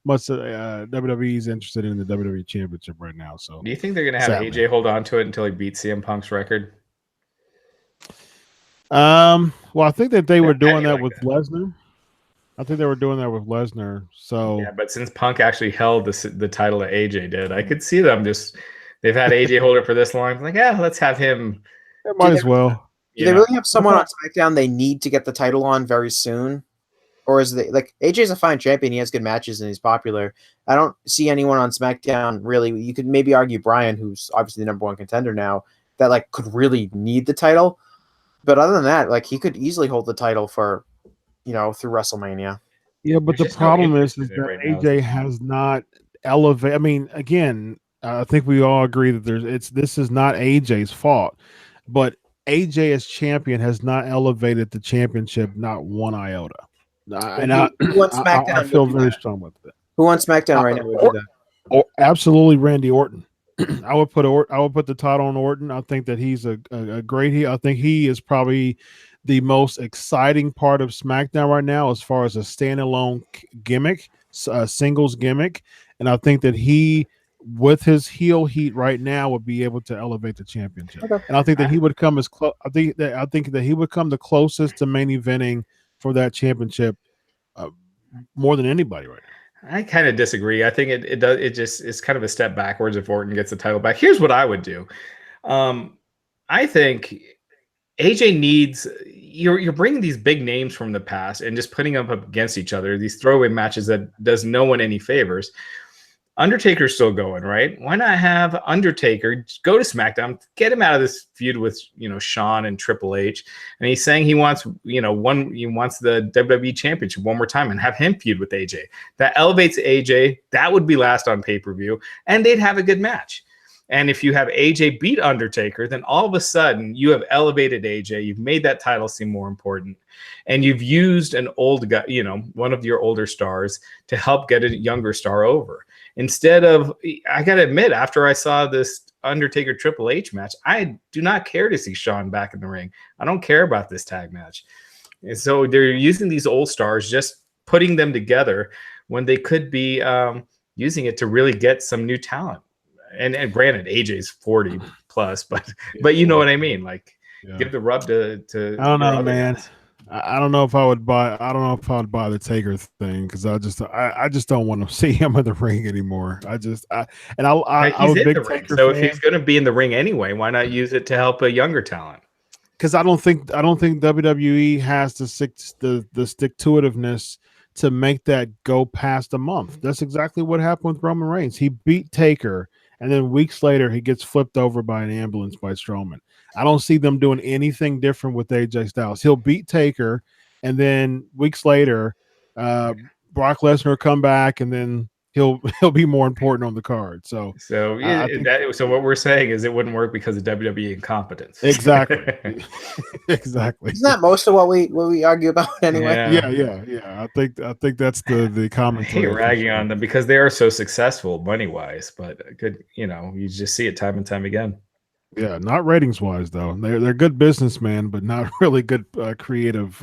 much WWE is interested in the WWE Championship right now. So do you think they're gonna have AJ hold on to it until he beats CM Punk's record? Well, I think that they were doing that with Lesnar. I think they were doing that with Lesnar. So yeah, but since Punk actually held the title that AJ did, I could see them they've had AJ hold it for this long. Like, let's have him. Might as well. Do they really have someone on SmackDown they need to get the title on very soon? Or is it like AJ's a fine champion? He has good matches and he's popular. I don't see anyone on SmackDown really. You could maybe argue Bryan, who's obviously the #1 contender now, that like could really need the title. But other than that, like he could easily hold the title for, through WrestleMania. Yeah, but the problem is that AJ has not elevated. I mean, again, I think we all agree that this is not AJ's fault, but AJ as champion has not elevated the championship not one iota. And I feel very strong with that. Who on SmackDown right now would do that? Absolutely, Randy Orton. I would put the title on Orton. I think that he's a great heel. I think he is probably the most exciting part of SmackDown right now as far as a standalone gimmick, singles gimmick. And I think that he, with his heel heat right now, would be able to elevate the championship. Okay. And I think that he would come as close. I think that he would come the closest to main eventing for that championship more than anybody right now. I kind of disagree. I think it's kind of a step backwards if Orton gets the title back. Here's what I would do. I think AJ needs you're bringing these big names from the past and just putting them up against each other. These throwaway matches that does no one any favors. Undertaker's still going, right? Why not have Undertaker go to SmackDown, get him out of this feud with Shawn and Triple H, and he's saying he wants the WWE Championship one more time and have him feud with AJ. That elevates AJ. That would be last on pay-per-view, and they'd have a good match. And if you have AJ beat Undertaker, then all of a sudden you have elevated AJ. You've made that title seem more important, and you've used an old guy, one of your older stars, to help get a younger star over. Instead of, I got to admit, after I saw this Undertaker Triple H match. I do not care to see Shawn back in the ring. I don't care about this tag match. And so they're using these old stars, just putting them together when they could be using it to really get some new talent. And granted, AJ's 40 plus, but you know what I mean? Like, give the rub to I don't know, man. Guys. I don't know if I would buy. I don't know if I would buy the Taker thing because I just don't want to see him in the ring anymore. I'm he's a in big the ring, Taker so fan. if he's going to be in the ring anyway, why not use it to help a younger talent? Because I don't think WWE has the stick-to-itiveness to make that go past a month. That's exactly what happened with Roman Reigns. He beat Taker, and then weeks later he gets flipped over by an ambulance by Strowman. I don't see them doing anything different with AJ Styles. He'll beat Taker, and then weeks later, Brock Lesnar will come back, and then he'll be more important on the card. So what we're saying is it wouldn't work because of WWE incompetence. Exactly. Exactly. Isn't that most of what we argue about anyway? Yeah. I think that's the common. I hate ragging on them because they are so successful money wise, but you just see it time and time again. Yeah, not ratings wise though. They're good businessmen, but not really good creative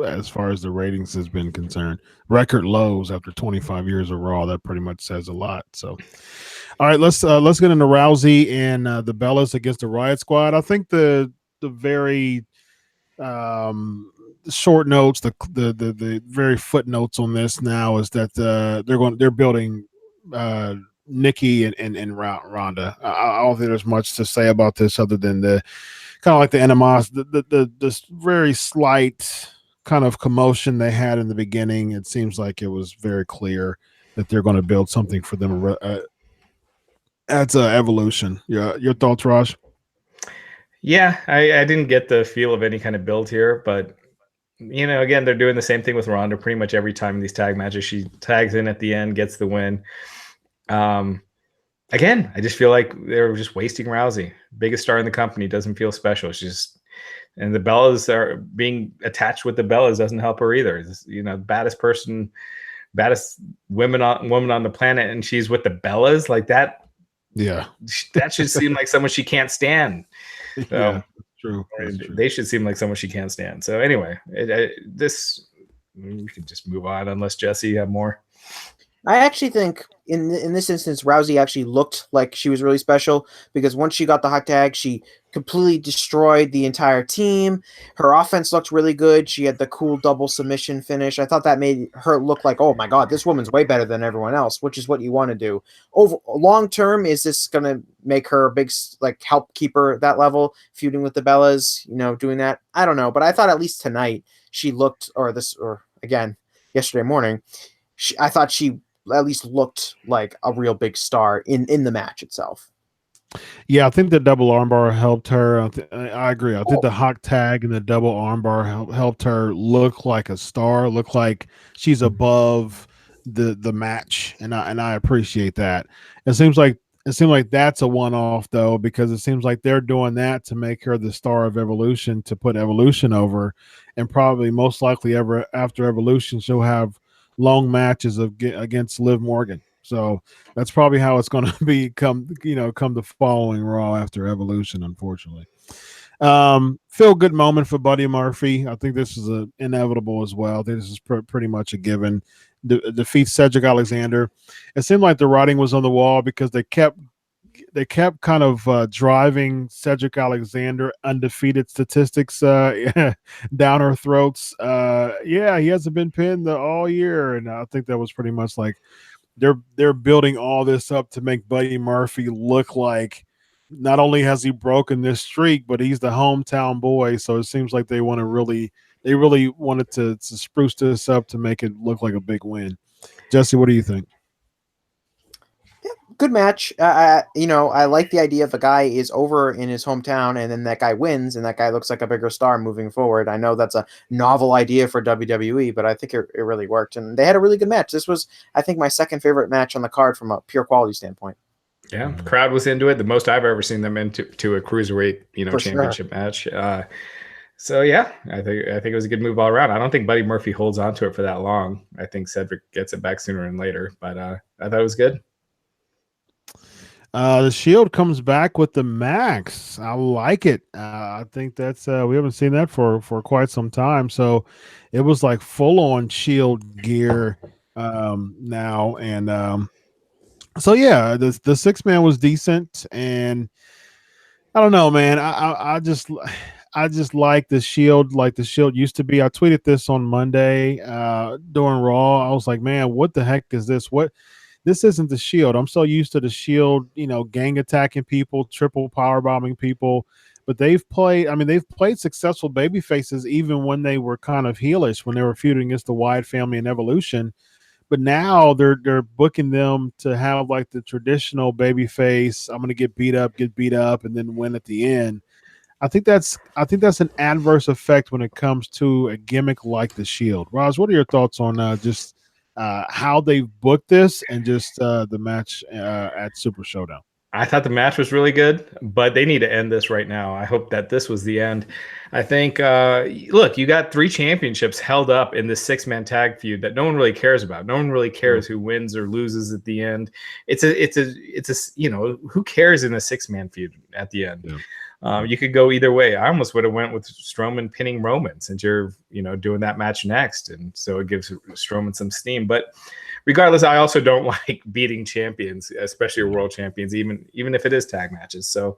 as far as the ratings has been concerned. Record lows after 25 years of Raw. That pretty much says a lot. So, all right, let's get into Rousey and the Bellas against the Riot Squad. I think the very short notes, the very footnotes on this now is that they're building Nikki and Ronda. I don't think there's much to say about this other than the kind of like the animosity, this very slight kind of commotion they had in the beginning. It seems like it was very clear that they're going to build something for them. That's evolution. Yeah, your thoughts, Raj? Yeah, I didn't get the feel of any kind of build here, but again, they're doing the same thing with Ronda pretty much every time in these tag matches. She tags in at the end, gets the win. Again, I just feel like they're just wasting Rousey. Biggest star in the company, doesn't feel special. And the Bellas are being attached with the Bellas doesn't help her either. It's, baddest woman on the planet, and she's with the Bellas like that. Yeah, that should seem like someone she can't stand. So, yeah, true. They should seem like someone she can't stand. So anyway, we can just move on unless Jesse, you have more. I actually think in this instance, Rousey actually looked like she was really special because once she got the hot tag, she completely destroyed the entire team. Her offense looked really good. She had the cool double submission finish. I thought that made her look like, oh my God, this woman's way better than everyone else, which is what you want to do. Over long term, is this going to make her a big, help keep her at that level, feuding with the Bellas, doing that? I don't know. But I thought at least tonight she looked, or again, yesterday morning, I thought she at least looked like a real big star in the match itself. Yeah, I think the double armbar helped her. I agree. I think the hot tag and the double armbar helped her look like a star, look like she's above the match, and I appreciate that. It seems like that's a one-off though, because it seems like they're doing that to make her the star of Evolution, to put Evolution over, and probably most likely ever after Evolution she'll have long matches against Liv Morgan. So that's probably how it's going to be come the following Raw after Evolution, unfortunately. Feel good moment for Buddy Murphy. I think this is inevitable as well. I think this is pretty much a given. Defeats Cedric Alexander. It seemed like the writing was on the wall because they kept kind of driving Cedric Alexander undefeated statistics down our throats. He hasn't been pinned all year, and I think that was pretty much like they're building all this up to make Buddy Murphy look like not only has he broken this streak, but he's the hometown boy. So it seems like they really wanted to spruce this up to make it look like a big win. Jesse, what do you think? Good match. I like the idea if a guy is over in his hometown and then that guy wins and that guy looks like a bigger star moving forward. I know that's a novel idea for WWE, but I think it really worked. And they had a really good match. This was, I think, my second favorite match on the card from a pure quality standpoint. Yeah, the crowd was into it. The most I've ever seen them into a cruiserweight, For championship sure. match. So yeah, I think it was a good move all around. I don't think Buddy Murphy holds on to it for that long. I think Cedric gets it back sooner than later, but I thought it was good. The Shield comes back with the Max. I like it. I think that's we haven't seen that for quite some time. So it was like full on Shield gear now, and so yeah, the 6-man was decent, and I don't know, man. I just like the Shield, like the Shield used to be. I tweeted this on Monday during Raw. I was like, man, what the heck is this? What This isn't the Shield. I'm so used to the Shield, gang attacking people, triple power bombing people. But they've played successful baby faces even when they were kind of heelish, when they were feuding against the Wyatt family and Evolution. But now they're booking them to have like the traditional baby face. I'm gonna get beat up, and then win at the end. I think that's an adverse effect when it comes to a gimmick like the Shield. Raj, what are your thoughts on just how they booked this and just the match at Super Showdown? I thought the match was really good, but they need to end this right now. I hope that this was the end. I think, look, you got 3 championships held up in this 6-man tag feud that no one really cares about. No one really cares who wins or loses at the end. It's a who cares in a 6-man feud at the end? Yeah. You could go either way. I almost would have went with Strowman pinning Roman, since you're, doing that match next. And so it gives Strowman some steam, but regardless, I also don't like beating champions, especially world champions, even if it is tag matches. So,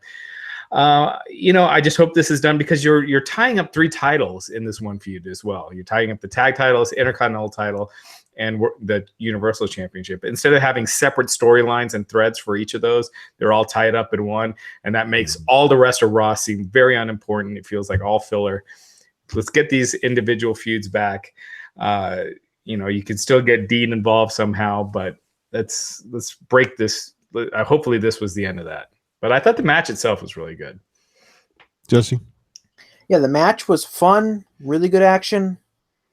I just hope this is done, because you're tying up 3 titles in this one feud as well. You're tying up the tag titles, Intercontinental title, and the Universal Championship. Instead of having separate storylines and threads for each of those, they're all tied up in one, and that makes all the rest of Raw seem very unimportant. It feels like all filler. Let's get these individual feuds back. You can still get Dean involved somehow, but let's break this. Hopefully this was the end of that. But I thought the match itself was really good. Jesse? Yeah, the match was fun, really good action,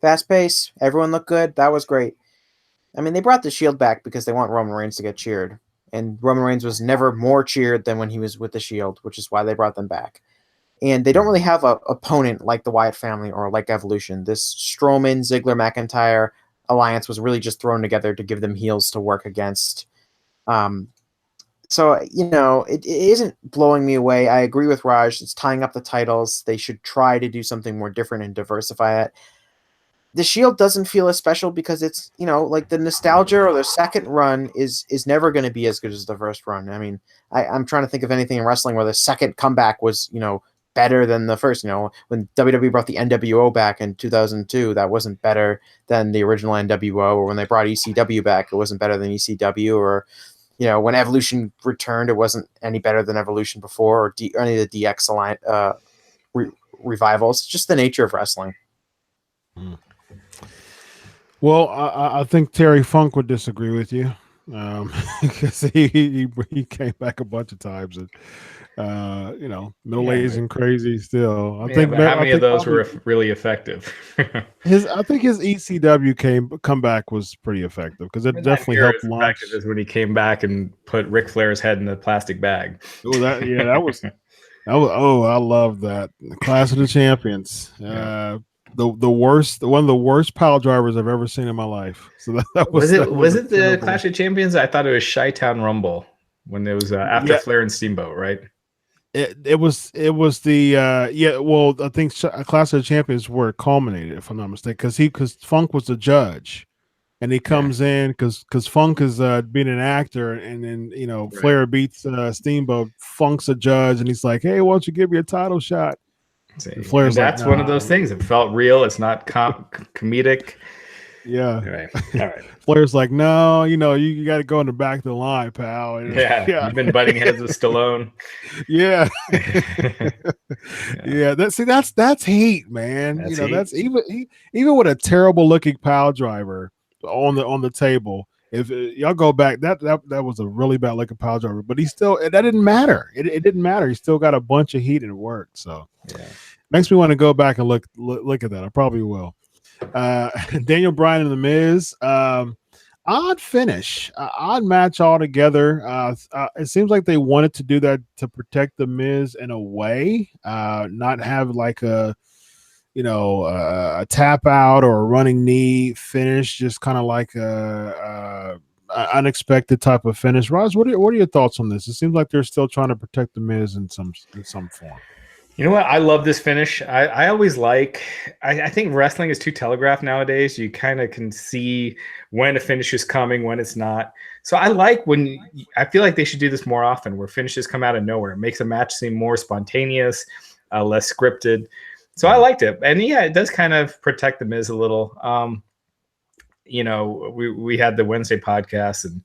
fast pace. Everyone looked good. That was great. I mean, they brought the Shield back because they want Roman Reigns to get cheered. And Roman Reigns was never more cheered than when he was with the Shield, which is why they brought them back. And they don't really have an opponent like the Wyatt family or like Evolution. This Strowman, Ziggler, McIntyre alliance was really just thrown together to give them heels to work against. So, it isn't blowing me away. I agree with Raj. It's tying up the titles. They should try to do something more different and diversify it. The Shield doesn't feel as special because it's, like the nostalgia or the second run is never going to be as good as the first run. I mean, I'm trying to think of anything in wrestling where the second comeback was, better than the first. When WWE brought the NWO back in 2002, that wasn't better than the original NWO. Or when they brought ECW back, it wasn't better than ECW. Or when Evolution returned, it wasn't any better than Evolution before, or any of the DX revivals. It's just the nature of wrestling. Well, I think Terry Funk would disagree with you, because he came back a bunch of times, and middle-aged and crazy still. I think how many of those were really effective? I think his ECW comeback was pretty effective, because it definitely helped launch. Is when he came back and put Ric Flair's head in a plastic bag. Oh, that was. I love that. The Clash of the Champions. The worst, one of the worst pile drivers I've ever seen in my life. So that was it the Clash of Champions? I thought it was Chi-Town Rumble, when it was after Flair and Steamboat, right? It was the well, I think Clash of the Champions where it culminated, if I'm not mistaken, because Funk was the judge, and he comes in because Funk is being an actor, and then Flair beats Steamboat. Funk's a judge, and he's like, "Hey, why don't you give me a title shot?" Flair's that's one of those things. It felt real. It's not comedic. Yeah. All right. Flair's like, no, you got to go in the back of the line, pal. And, You've been butting heads with Stallone. Yeah. Yeah. That's heat, man. That's even with a terrible looking pile driver on the table. If y'all go back, that was a really bad looking pile driver, but that didn't matter. It didn't matter. He still got a bunch of heat and it worked. So makes me want to go back and look at that. I probably will. Daniel Bryan and The Miz, odd finish, odd match altogether. It seems like they wanted to do that to protect The Miz in a way, not have like a tap out or a running knee finish, just kind of like unexpected type of finish. Raj, what are your thoughts on this? It seems like they're still trying to protect the Miz in some form. You know what? I love this finish. I always like. I think wrestling is too telegraphed nowadays. You kind of can see when a finish is coming, when it's not. So I like when. I feel like they should do this more often, where finishes come out of nowhere. It makes a match seem more spontaneous, less scripted. So I liked it, and yeah, it does kind of protect the Miz a little. You know, we had the Wednesday podcast, and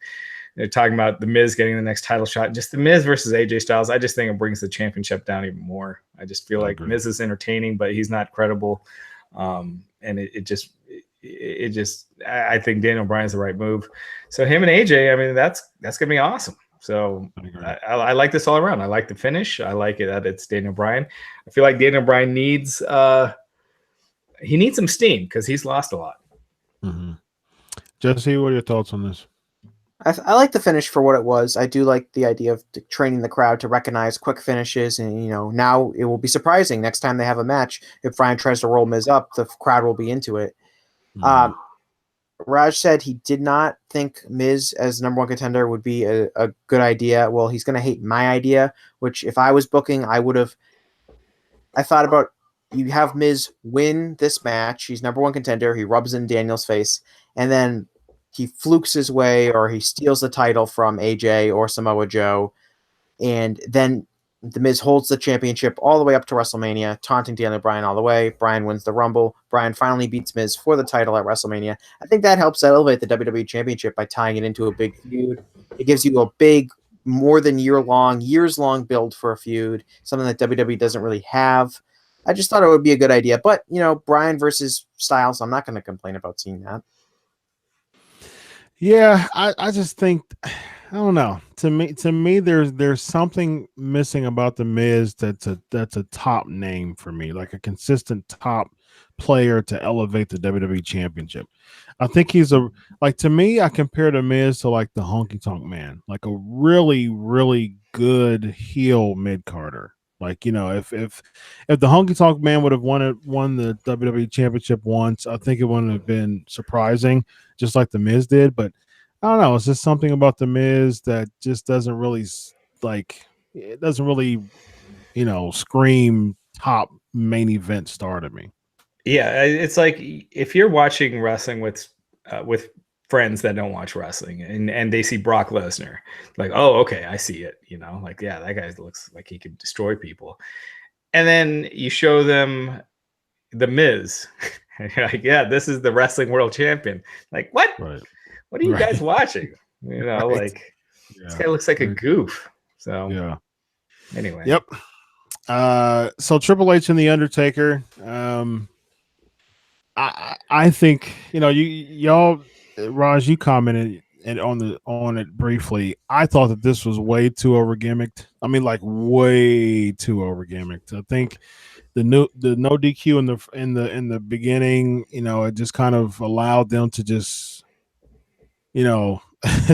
they're talking about the Miz getting the next title shot. Just the Miz versus AJ Styles. I just think it brings the championship down even more. I just feel like Miz is entertaining, but he's not credible. And I think Daniel Bryan's the right move. So him and AJ, I mean, that's going to be awesome. So I like this all around. I like the finish. I like it that it's Daniel Bryan. I feel like Daniel Bryan needs some steam because he's lost a lot. Mm-hmm. Jesse, what are your thoughts on this? I like the finish for what it was. I do like the idea of training the crowd to recognize quick finishes, and now it will be surprising next time they have a match. If Bryan tries to roll Miz up, the crowd will be into it. Mm-hmm. Raj said he did not think Miz as number one contender would be a good idea. Well, he's going to hate my idea, which if I was booking, I thought about, you have Miz win this match. He's number one contender. He rubs in Daniel's face, and then he flukes his way or he steals the title from AJ or Samoa Joe, and then the Miz holds the championship all the way up to WrestleMania, taunting Daniel Bryan all the way. Bryan wins the Rumble. Bryan finally beats Miz for the title at WrestleMania. I think that helps elevate the WWE Championship by tying it into a big feud. It gives you a big, more than years-long build for a feud, something that WWE doesn't really have. I just thought it would be a good idea. But, Bryan versus Styles, I'm not going to complain about seeing that. Yeah, I just think, I don't know. To me, there's something missing about the Miz that's a top name for me, like a consistent top player to elevate the WWE Championship. I think to me, I compare the Miz to like the Honky Tonk Man, like a really, really good heel mid-carder. Like, if the Honky Tonk Man would have won the WWE Championship once, I think it wouldn't have been surprising, just like the Miz did. But I don't know, it's just something about the Miz that just doesn't really scream top main event star to me. Yeah, it's like if you're watching wrestling with friends that don't watch wrestling and they see Brock Lesnar, like, oh, okay, I see it. Like, yeah, that guy looks like he could destroy people. And then you show them the Miz. And you're like, yeah, this is the wrestling world champion. Like, what? Right. What are you guys watching? Like, this guy looks like a goof. So, yeah. Anyway. Yep. So Triple H and The Undertaker. I think, y'all, Raj, you commented on it briefly. I thought that this was way too over gimmicked. I mean, like way too over gimmicked. I think the no DQ in the beginning, it just kind of allowed them to just,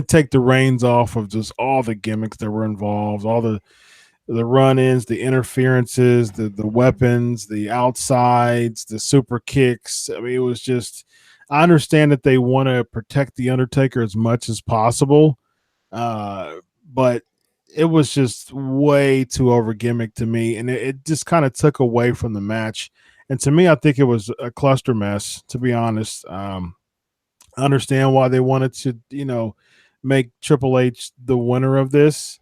take the reins off of just all the gimmicks that were involved, all the run-ins, the interferences, the weapons, the outsides, the super kicks. I mean, it was just, I understand that they want to protect The Undertaker as much as possible, but it was just way too over gimmick to me, and it just kind of took away from the match. And to me, I think it was a cluster mess, to be honest. I understand why they wanted to, make Triple H the winner of this.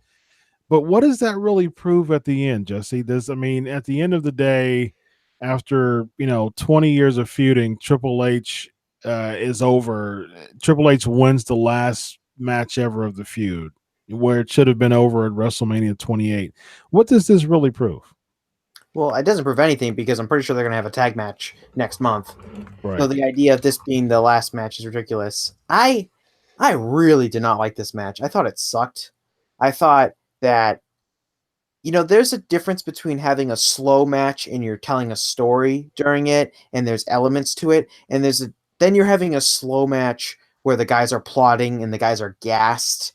But what does that really prove at the end, Jesse? At the end of the day, after 20 years of feuding, Triple H is over. Triple H wins the last match ever of the feud, where it should have been over at WrestleMania 28. What does this really prove? Well, it doesn't prove anything because I'm pretty sure they're going to have a tag match next month. Right. So the idea of this being the last match is ridiculous. I really did not like this match. I thought it sucked. I thought that, there's a difference between having a slow match and you're telling a story during it and there's elements to it. And then you're having a slow match where the guys are plotting and the guys are gassed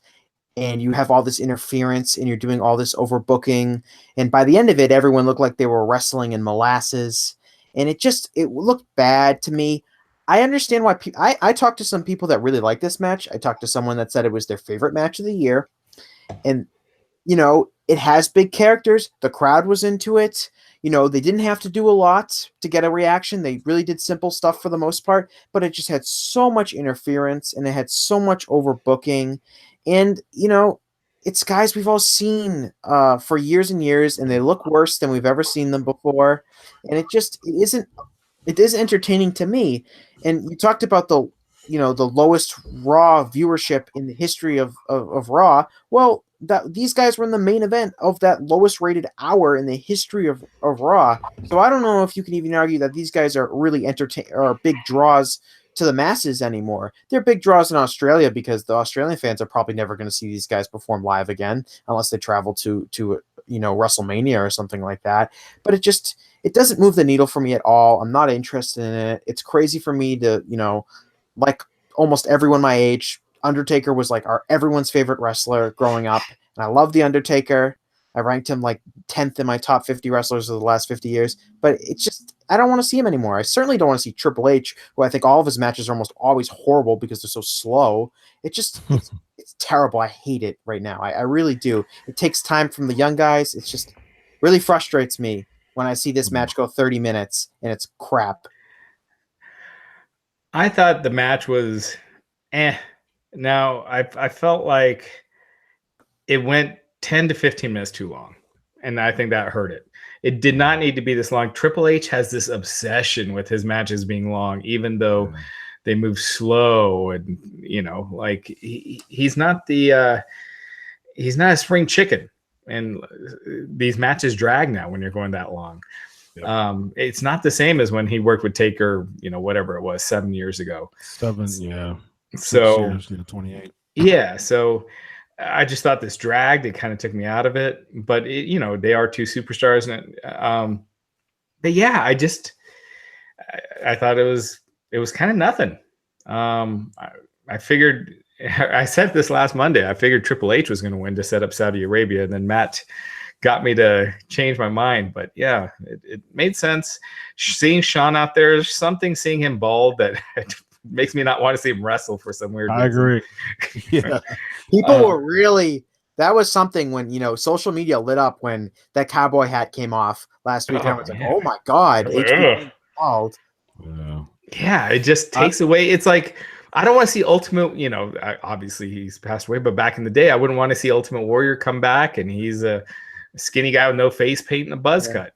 and you have all this interference and you're doing all this overbooking. And by the end of it, everyone looked like they were wrestling in molasses. And it looked bad to me. I understand why I talked to some people that really like this match. I talked to someone that said it was their favorite match of the year. And, it has big characters. The crowd was into it. They didn't have to do a lot to get a reaction. They really did simple stuff for the most part, but it just had so much interference and it had so much overbooking. And, it's guys we've all seen for years and years, and they look worse than we've ever seen them before. And it is entertaining to me. And you talked about the lowest Raw viewership in the history of Raw. Well, these guys were in the main event of that lowest rated hour in the history of Raw. So I don't know if you can even argue that these guys are really or big draws to the masses anymore. They're big draws in Australia because the Australian fans are probably never going to see these guys perform live again unless they travel to WrestleMania or something like that. But it doesn't move the needle for me at all. I'm not interested in it. It's crazy for me to, like almost everyone my age, Undertaker was like everyone's favorite wrestler growing up. And I love The Undertaker. I ranked him like 10th in my top 50 wrestlers of the last 50 years. But I don't want to see him anymore. I certainly don't want to see Triple H, who I think all of his matches are almost always horrible because they're so slow. It's terrible. I hate it right now. I really do. It takes time from the young guys. It's just really frustrates me when I see this match go 30 minutes and it's crap. I thought the match was Now, I felt like it went 10 to 15 minutes too long, and I think that hurt it. It did not need to be this long. Triple H has this obsession with his matches being long, even though they move slow, and like he's not he's not a spring chicken, and these matches drag now when you're going that long. Yep. It's not the same as when he worked with Taker, whatever it was, 7 years ago. 7, yeah. So 6 years, 28. Yeah, so I just thought this dragged. It kind of took me out of it, but they are two superstars, and but yeah, I thought it was kind of nothing. I figured, I said this last Monday, I figured Triple H was going to win to set up Saudi Arabia, and then Matt got me to change my mind. But yeah, it made sense. Seeing Sean out there, seeing him bald that makes me not want to see him wrestle for some weird reason. I agree. Yeah. People were really, that was something when, social media lit up when that cowboy hat came off last week. I was like, oh my God, HBK bald. Yeah, it just takes away. It's like, I don't want to see Ultimate, obviously he's passed away, but back in the day, I wouldn't want to see Ultimate Warrior come back and he's a skinny guy with no face paint and a buzz cut.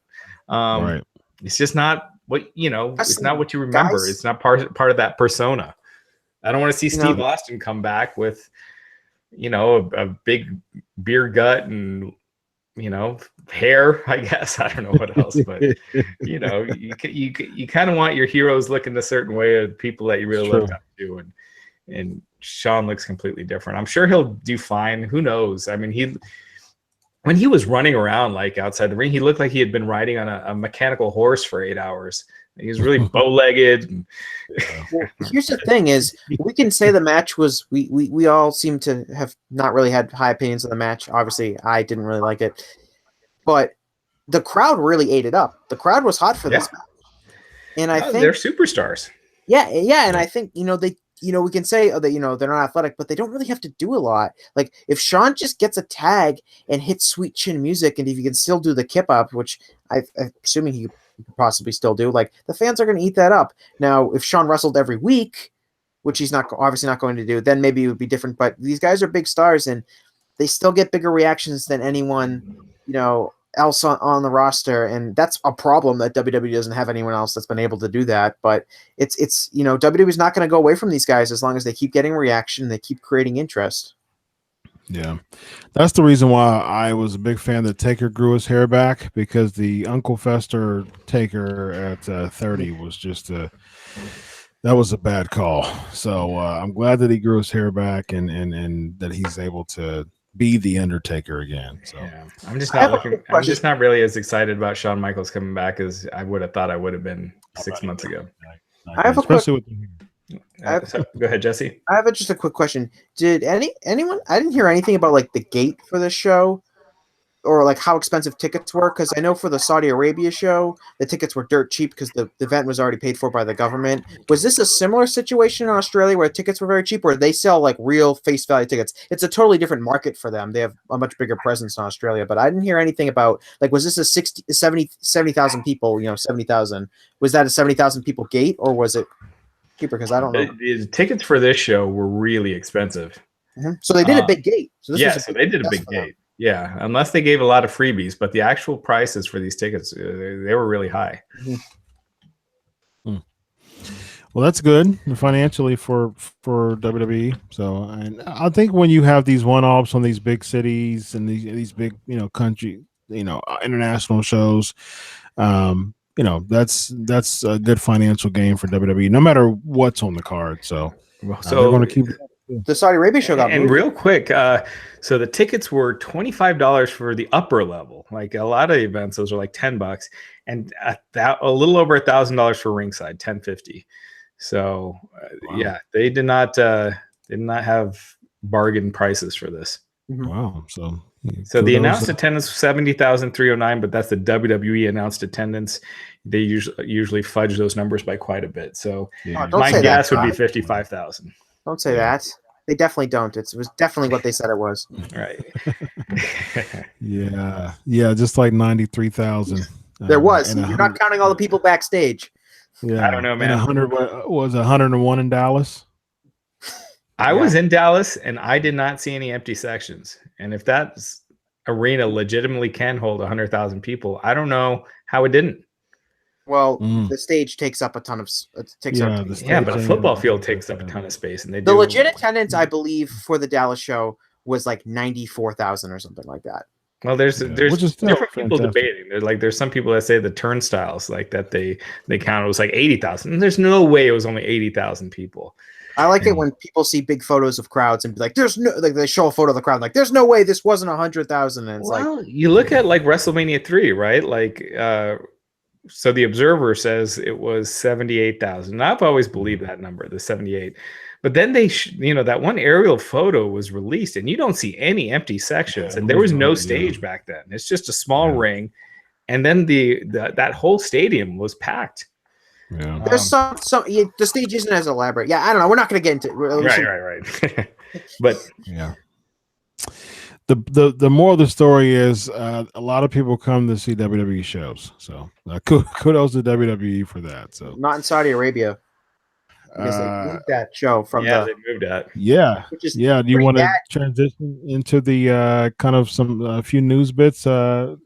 Right. It's just not what, it's not what you remember. It's not part of that persona. I don't want to see Steve Austin come back with, a big beer gut and, hair, I guess. I don't know what else, but you kind of want your heroes looking a certain way of people that you really look up to. And Sean looks completely different. I'm sure he'll do fine. Who knows? I mean, when he was running around like outside the ring, he looked like he had been riding on a mechanical horse for 8 hours. He was really bow-legged. Well, here's the thing: is we can say the match was we all seem to have not really had high opinions of the match. Obviously, I didn't really like it, but the crowd really ate it up. The crowd was hot for this match, and I think they're superstars. Yeah, and I think they. We can say that, they're not athletic, but they don't really have to do a lot. Like, if Sean just gets a tag and hits sweet chin music, and if he can still do the kip up, which I'm assuming he could possibly still do, like, the fans are going to eat that up. Now, if Sean wrestled every week, which he's obviously not going to do, then maybe it would be different. But these guys are big stars, and they still get bigger reactions than anyone, else on the roster, and that's a problem that WWE doesn't have anyone else that's been able to do that. But it's WWE is not going to go away from these guys as long as they keep getting reaction and they keep creating interest. Yeah, that's the reason why I was a big fan that Taker grew his hair back, because the Uncle Fester Taker at 30 was just that was a bad call. So I'm glad that he grew his hair back and that he's able to be the Undertaker again. So yeah. I'm just not really as excited about Shawn Michaels coming back as I would have thought I would have been 6 months ago. I have Especially go ahead, Jesse. I have just a quick question. Did anyone? I didn't hear anything about like the gate for this show. or like how expensive tickets were? Because I know for the Saudi Arabia show, the tickets were dirt cheap because the event was already paid for by the government. Was this a similar situation in Australia where tickets were very cheap, or they sell like real face value tickets? It's a totally different market for them. They have a much bigger presence in Australia, but I didn't hear anything about like, was this a 70,000 people, 70,000? Was that a 70,000 people gate, or was it cheaper? Because I don't know. The tickets for this show were really expensive. So they did a big gate. So this was so they did a big gate. Yeah, unless they gave a lot of freebies, but the actual prices for these tickets, they were really high. Well, that's good financially for WWE. So, and I think when you have these one-offs on these big cities and these big, country, international shows, that's a good financial gain for WWE, no matter what's on the card. So they're going to keep. The Saudi Arabia show got moved. Real quick, so the tickets were $25 for the upper level. Like a lot of events, those are like $10, and a little over $1,000 for ringside, $1,050. So yeah, they did not have bargain prices for this. Wow. So the announced attendance was 70,309, but that's the WWE announced attendance. They usually fudge those numbers by quite a bit. So my guess would be 55,000. Don't say that. They definitely don't. It was definitely what they said it was. Right. Yeah, just like 93,000. There was. You're not counting all the people backstage. Yeah, I don't know, man. 100 was 101 in Dallas. I was in Dallas, and I did not see any empty sections. And if that arena legitimately can hold 100,000 people, I don't know how it didn't. Well, the stage takes up a ton of but a football field takes up a ton of space, and the legit attendance, I believe, for the Dallas show was like 94,000 or something like that. Well, there's different people debating. There's some people that say the turnstiles like that they count it was like 80,000. There's no way it was only 80,000 people. I like it when people see big photos of crowds and be like, "There's no," like they show a photo of the crowd, like, "There's no way this wasn't 100,000." And it's you look at like WrestleMania 3, right? Like, so the Observer says it was 78,000. And I've always believed that number, the 78. But then they, that one aerial photo was released, and you don't see any empty sections, and there was no stage back then. It's just a small ring, and then that whole stadium was packed. Yeah. There's the stage isn't as elaborate. Yeah, I don't know. We're not going to get into it. Right. But yeah. The more of the story is a lot of people come to see WWE shows. So kudos to WWE for that. So not in Saudi Arabia. Because they moved that show from they moved that. Yeah. Do you want to transition into the kind of some few news bits? That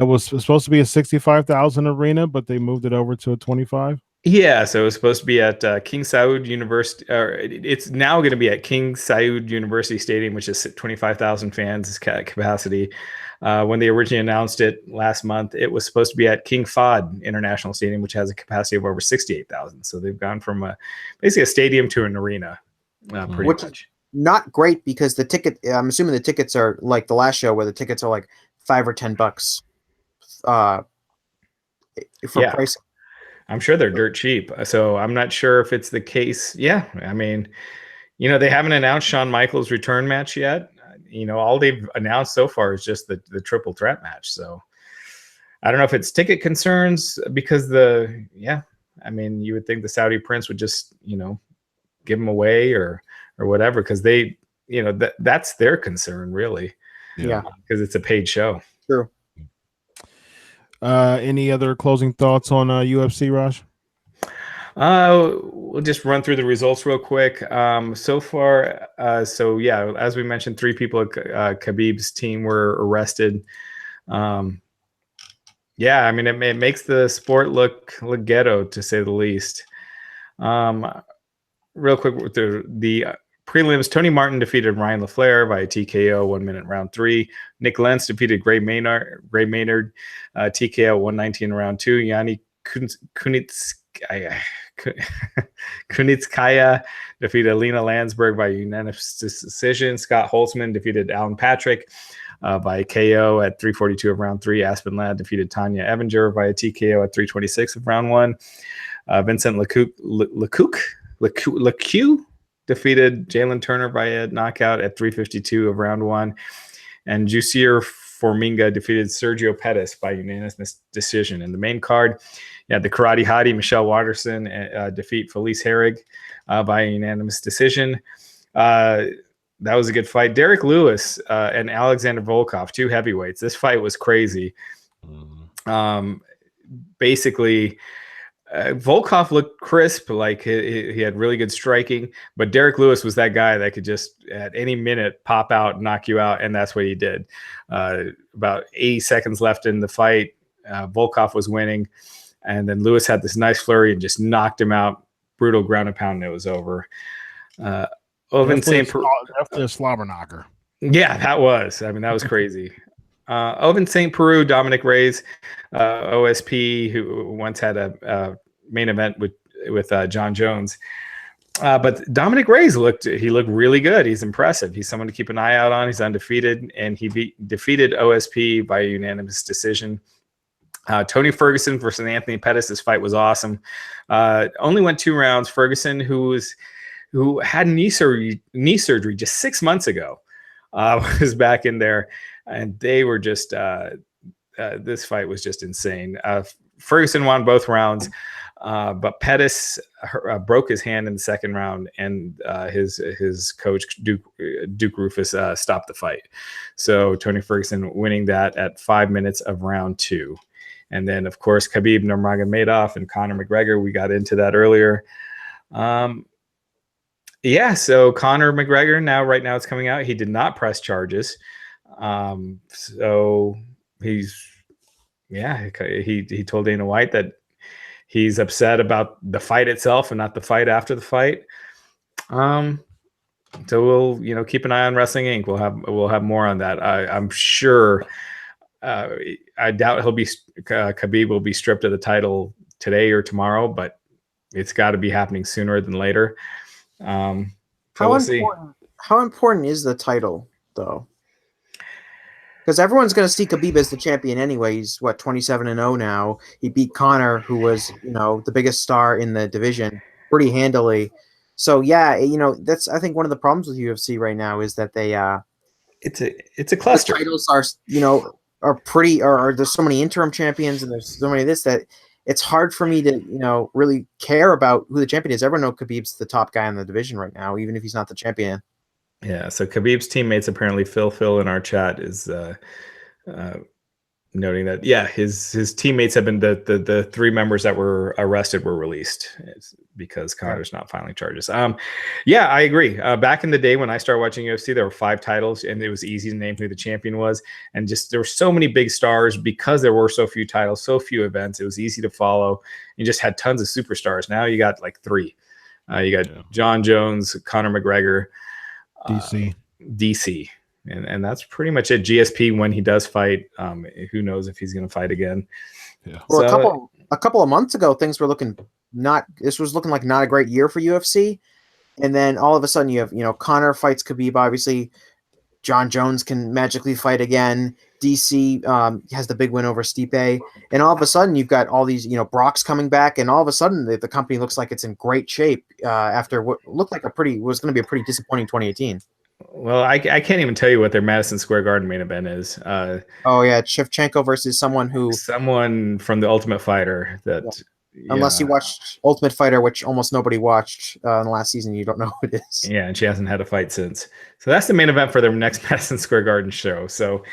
was supposed to be a 65,000 arena, but they moved it over to a 25. Yeah, so it was supposed to be at King Saud University, or it's now going to be at King Saud University Stadium, which is 25,000 fans capacity. When they originally announced it last month, it was supposed to be at King Fahd International Stadium, which has a capacity of over 68,000. So they've gone from basically a stadium to an arena, pretty much. Not great because the ticket. I'm assuming the tickets are like the last show, where the tickets are like $5 or $10 for pricing. I'm sure they're dirt cheap. So I'm not sure if it's the case. Yeah. I mean, they haven't announced Shawn Michaels' return match yet. All they've announced so far is just the triple threat match. So I don't know if it's ticket concerns because you would think the Saudi prince would just, give them away or whatever. Cause they, that's their concern really. Yeah. Because it's a paid show. True. Any other closing thoughts on UFC, Raj? We'll just run through the results real quick. So far, as we mentioned, 3 people at Khabib's team were arrested. It makes the sport look ghetto, to say the least. Real quick, with the prelims, Tony Martin defeated Ryan LaFleur by TKO 1 minute round 3. Nick Lentz defeated Gray Maynard TKO 119 round 2. Yanni Kunitskaya defeated Alina Landsberg by unanimous decision. Scott Holtzman defeated Alan Patrick by KO at 3:42 of round 3. Aspen Ladd defeated Tanya Evinger by a TKO at 3:26 of round 1. Vincent Lecoux defeated Jalen Turner by a knockout at 3:52 of round 1. and Jussier Formiga defeated Sergio Pettis by unanimous decision. In the main card, the Karate Hottie Michelle Watterson defeat Felice Herrig by unanimous decision. That was a good fight. Derek Lewis and Alexander Volkov, 2 heavyweights. This fight was crazy. Basically, Volkov looked crisp, like he had really good striking, but Derek Lewis was that guy that could just at any minute pop out, knock you out, and that's what he did. About 80 seconds left in the fight, Volkov was winning, and then Lewis had this nice flurry and just knocked him out. Brutal ground and pound, and it was over. Definitely a slobber knocker. Yeah, that was. I mean, that was crazy. Oven St. Peru, Dominic Reyes, OSP, who once had a main event with John Jones. But Dominic Reyes looked really good. He's impressive. He's someone to keep an eye out on. He's undefeated, and he defeated OSP by unanimous decision. Tony Ferguson versus Anthony Pettis. This fight was awesome. Only went 2 rounds. Ferguson, who had knee surgery just 6 months ago, was back in there. And they were just this fight was just insane. Ferguson won both rounds, but Pettis broke his hand in the second round, and his coach Duke Rufus stopped the fight. So Tony Ferguson winning that at 5 minutes of round 2. And then, of course, Khabib Nurmagomedov and Conor McGregor. We got into that earlier. So Conor McGregor right now it's coming out. He did not press charges. So he told Dana White that he's upset about the fight itself and not the fight after the fight. So we'll keep an eye on Wrestling Inc. We'll have more on that. I'm sure. I doubt Khabib will be stripped of the title today or tomorrow, but it's got to be happening sooner than later. How important is the title though? Because everyone's going to see Khabib as the champion anyway. He's 27-0 now. He beat Conor, who was the biggest star in the division, pretty handily. So that's I think one of the problems with UFC right now is that they it's a cluster. The titles are pretty, or there's so many interim champions and there's so many of this that it's hard for me to really care about who the champion is. Everyone knows Khabib's the top guy in the division right now, even if he's not the champion. Yeah, so Khabib's teammates, apparently Phil in our chat is noting that his teammates have been the 3 members that were arrested were released because Connor's not filing charges. I agree. Back in the day when I started watching UFC, there were 5 titles and it was easy to name who the champion was, and just there were so many big stars because there were so few titles, so few events. It was easy to follow. You just had tons of superstars. Now you got like 3. You got John Jones, Conor McGregor, DC. And that's pretty much it. GSP, when he does fight, who knows if he's going to fight again. Yeah. Well, a couple of months ago, things were looking this was looking like not a great year for UFC. And then all of a sudden you have, Conor fights Khabib, obviously. John Jones can magically fight again. DC has the big win over Stipe. And all of a sudden you've got all these, Brock's coming back. And all of a sudden the company looks like it's in great shape after what looked like was going to be a pretty disappointing 2018. Well, I can't even tell you what their Madison Square Garden main event is. Shevchenko versus someone from the Ultimate Fighter. Unless you watched Ultimate Fighter, which almost nobody watched in the last season, you don't know who it is. Yeah, and she hasn't had a fight since. So that's the main event for their next Madison Square Garden show. So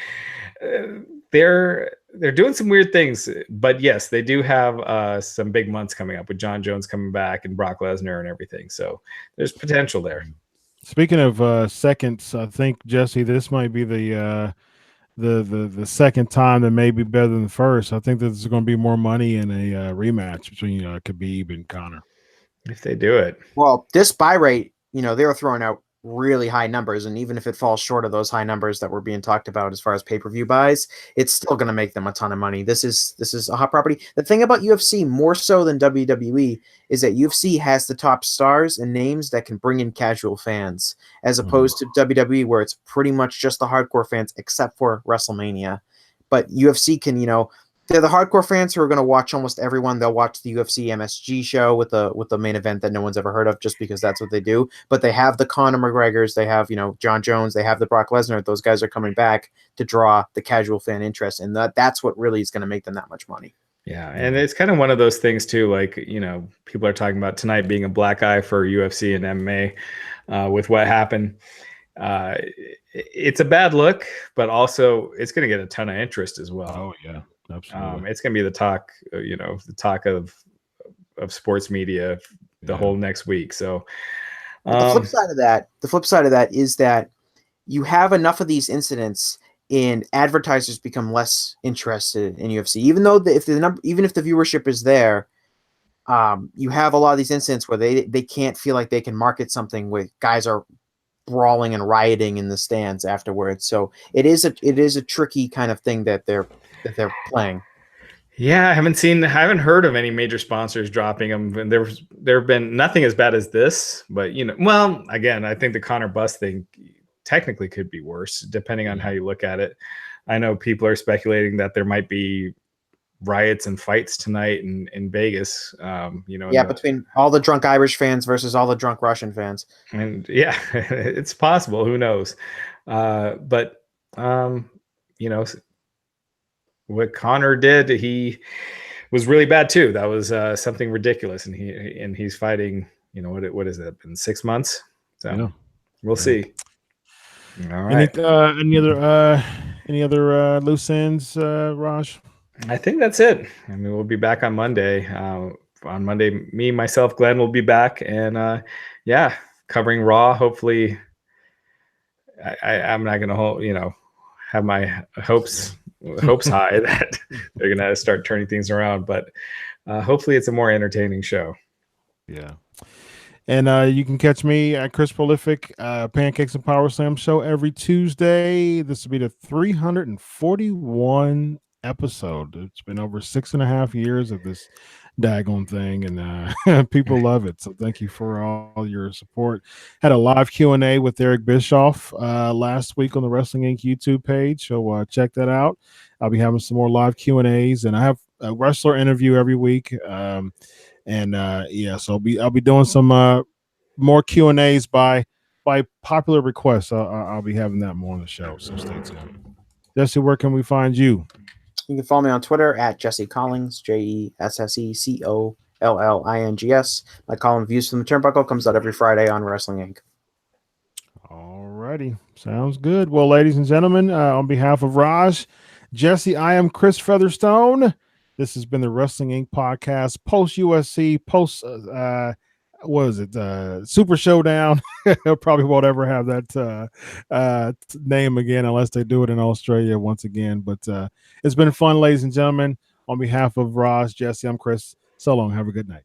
they're doing some weird things, but yes, they do have some big months coming up with John Jones coming back and Brock Lesnar and everything. So there's potential there. Speaking of seconds, I think, Jesse, this might be the second time that may be better than the first. I think that there's going to be more money in a rematch between Khabib and Conor. If they do it. Well, this buy rate, they were throwing out really high numbers, and even if it falls short of those high numbers that were being talked about as far as pay-per-view buys, it's still going to make them a ton of money. This is a hot property. The thing about UFC, more so than WWE, is that UFC has the top stars and names that can bring in casual fans, as opposed to WWE, where it's pretty much just the hardcore fans, except for WrestleMania. But UFC can, They're the hardcore fans who are going to watch almost everyone. They'll watch the UFC MSG show with the main event that no one's ever heard of, just because that's what they do. But they have the Conor McGregors, they have John Jones, they have the Brock Lesnar. Those guys are coming back to draw the casual fan interest, and that's what really is going to make them that much money. Yeah, and it's kind of one of those things too. Like people are talking about tonight being a black eye for UFC and MMA with what happened. It's a bad look, but also it's going to get a ton of interest as well. Oh yeah. Absolutely. It's going to be the talk, the talk of sports media the whole next week. So the flip side of that is that you have enough of these incidents and advertisers become less interested in UFC, even though even if the viewership is there, you have a lot of these incidents where they can't feel like they can market something where guys are brawling and rioting in the stands afterwards. So it is a tricky kind of thing that they're playing. Yeah, I haven't heard of any major sponsors dropping them, and there have been nothing as bad as this. But well, again, I think the Conor bust thing technically could be worse, depending on how you look at it. I know people are speculating that there might be riots and fights tonight in Vegas. Between all the drunk Irish fans versus all the drunk Russian fans. And yeah, it's possible. Who knows? But what Conor did, he was really bad too. That was something ridiculous, and he's fighting. What is that? Been 6 months? So we'll see. All right. Any other loose ends, Raj? I think that's it. I mean, we'll be back on Monday. On Monday, me, myself, Glenn will be back, and covering Raw. Hopefully, I'm not going to have my hopes high that they're going to start turning things around, but hopefully it's a more entertaining show. Yeah. And you can catch me at Chris Prolific Pancakes and Power Slam show every Tuesday. This will be the 341 episode. It's been over 6.5 years of this daggone thing, and people love it. So thank you for all your support. Had a live Q&A with Eric Bischoff last week on the Wrestling Inc. YouTube page, so check that out. I'll be having some more live Q&As, and I have a wrestler interview every week. So I'll be doing some more Q&As by popular request. I'll be having that more on the show, so stay tuned. Jesse, where can we find you? You can follow me on Twitter at Jesse Collings, JESSECOLLINGS. My column Views from the Turnbuckle comes out every Friday on Wrestling Inc. All righty. Sounds good. Well, ladies and gentlemen, on behalf of Raj, Jesse, I am Chris Featherstone. This has been the Wrestling Inc. podcast, post USC, post Super Showdown. Probably won't ever have that name again unless they do it in Australia once again. But it's been fun, ladies and gentlemen. On behalf of Raj, Jesse, I'm Chris. So long. Have a good night.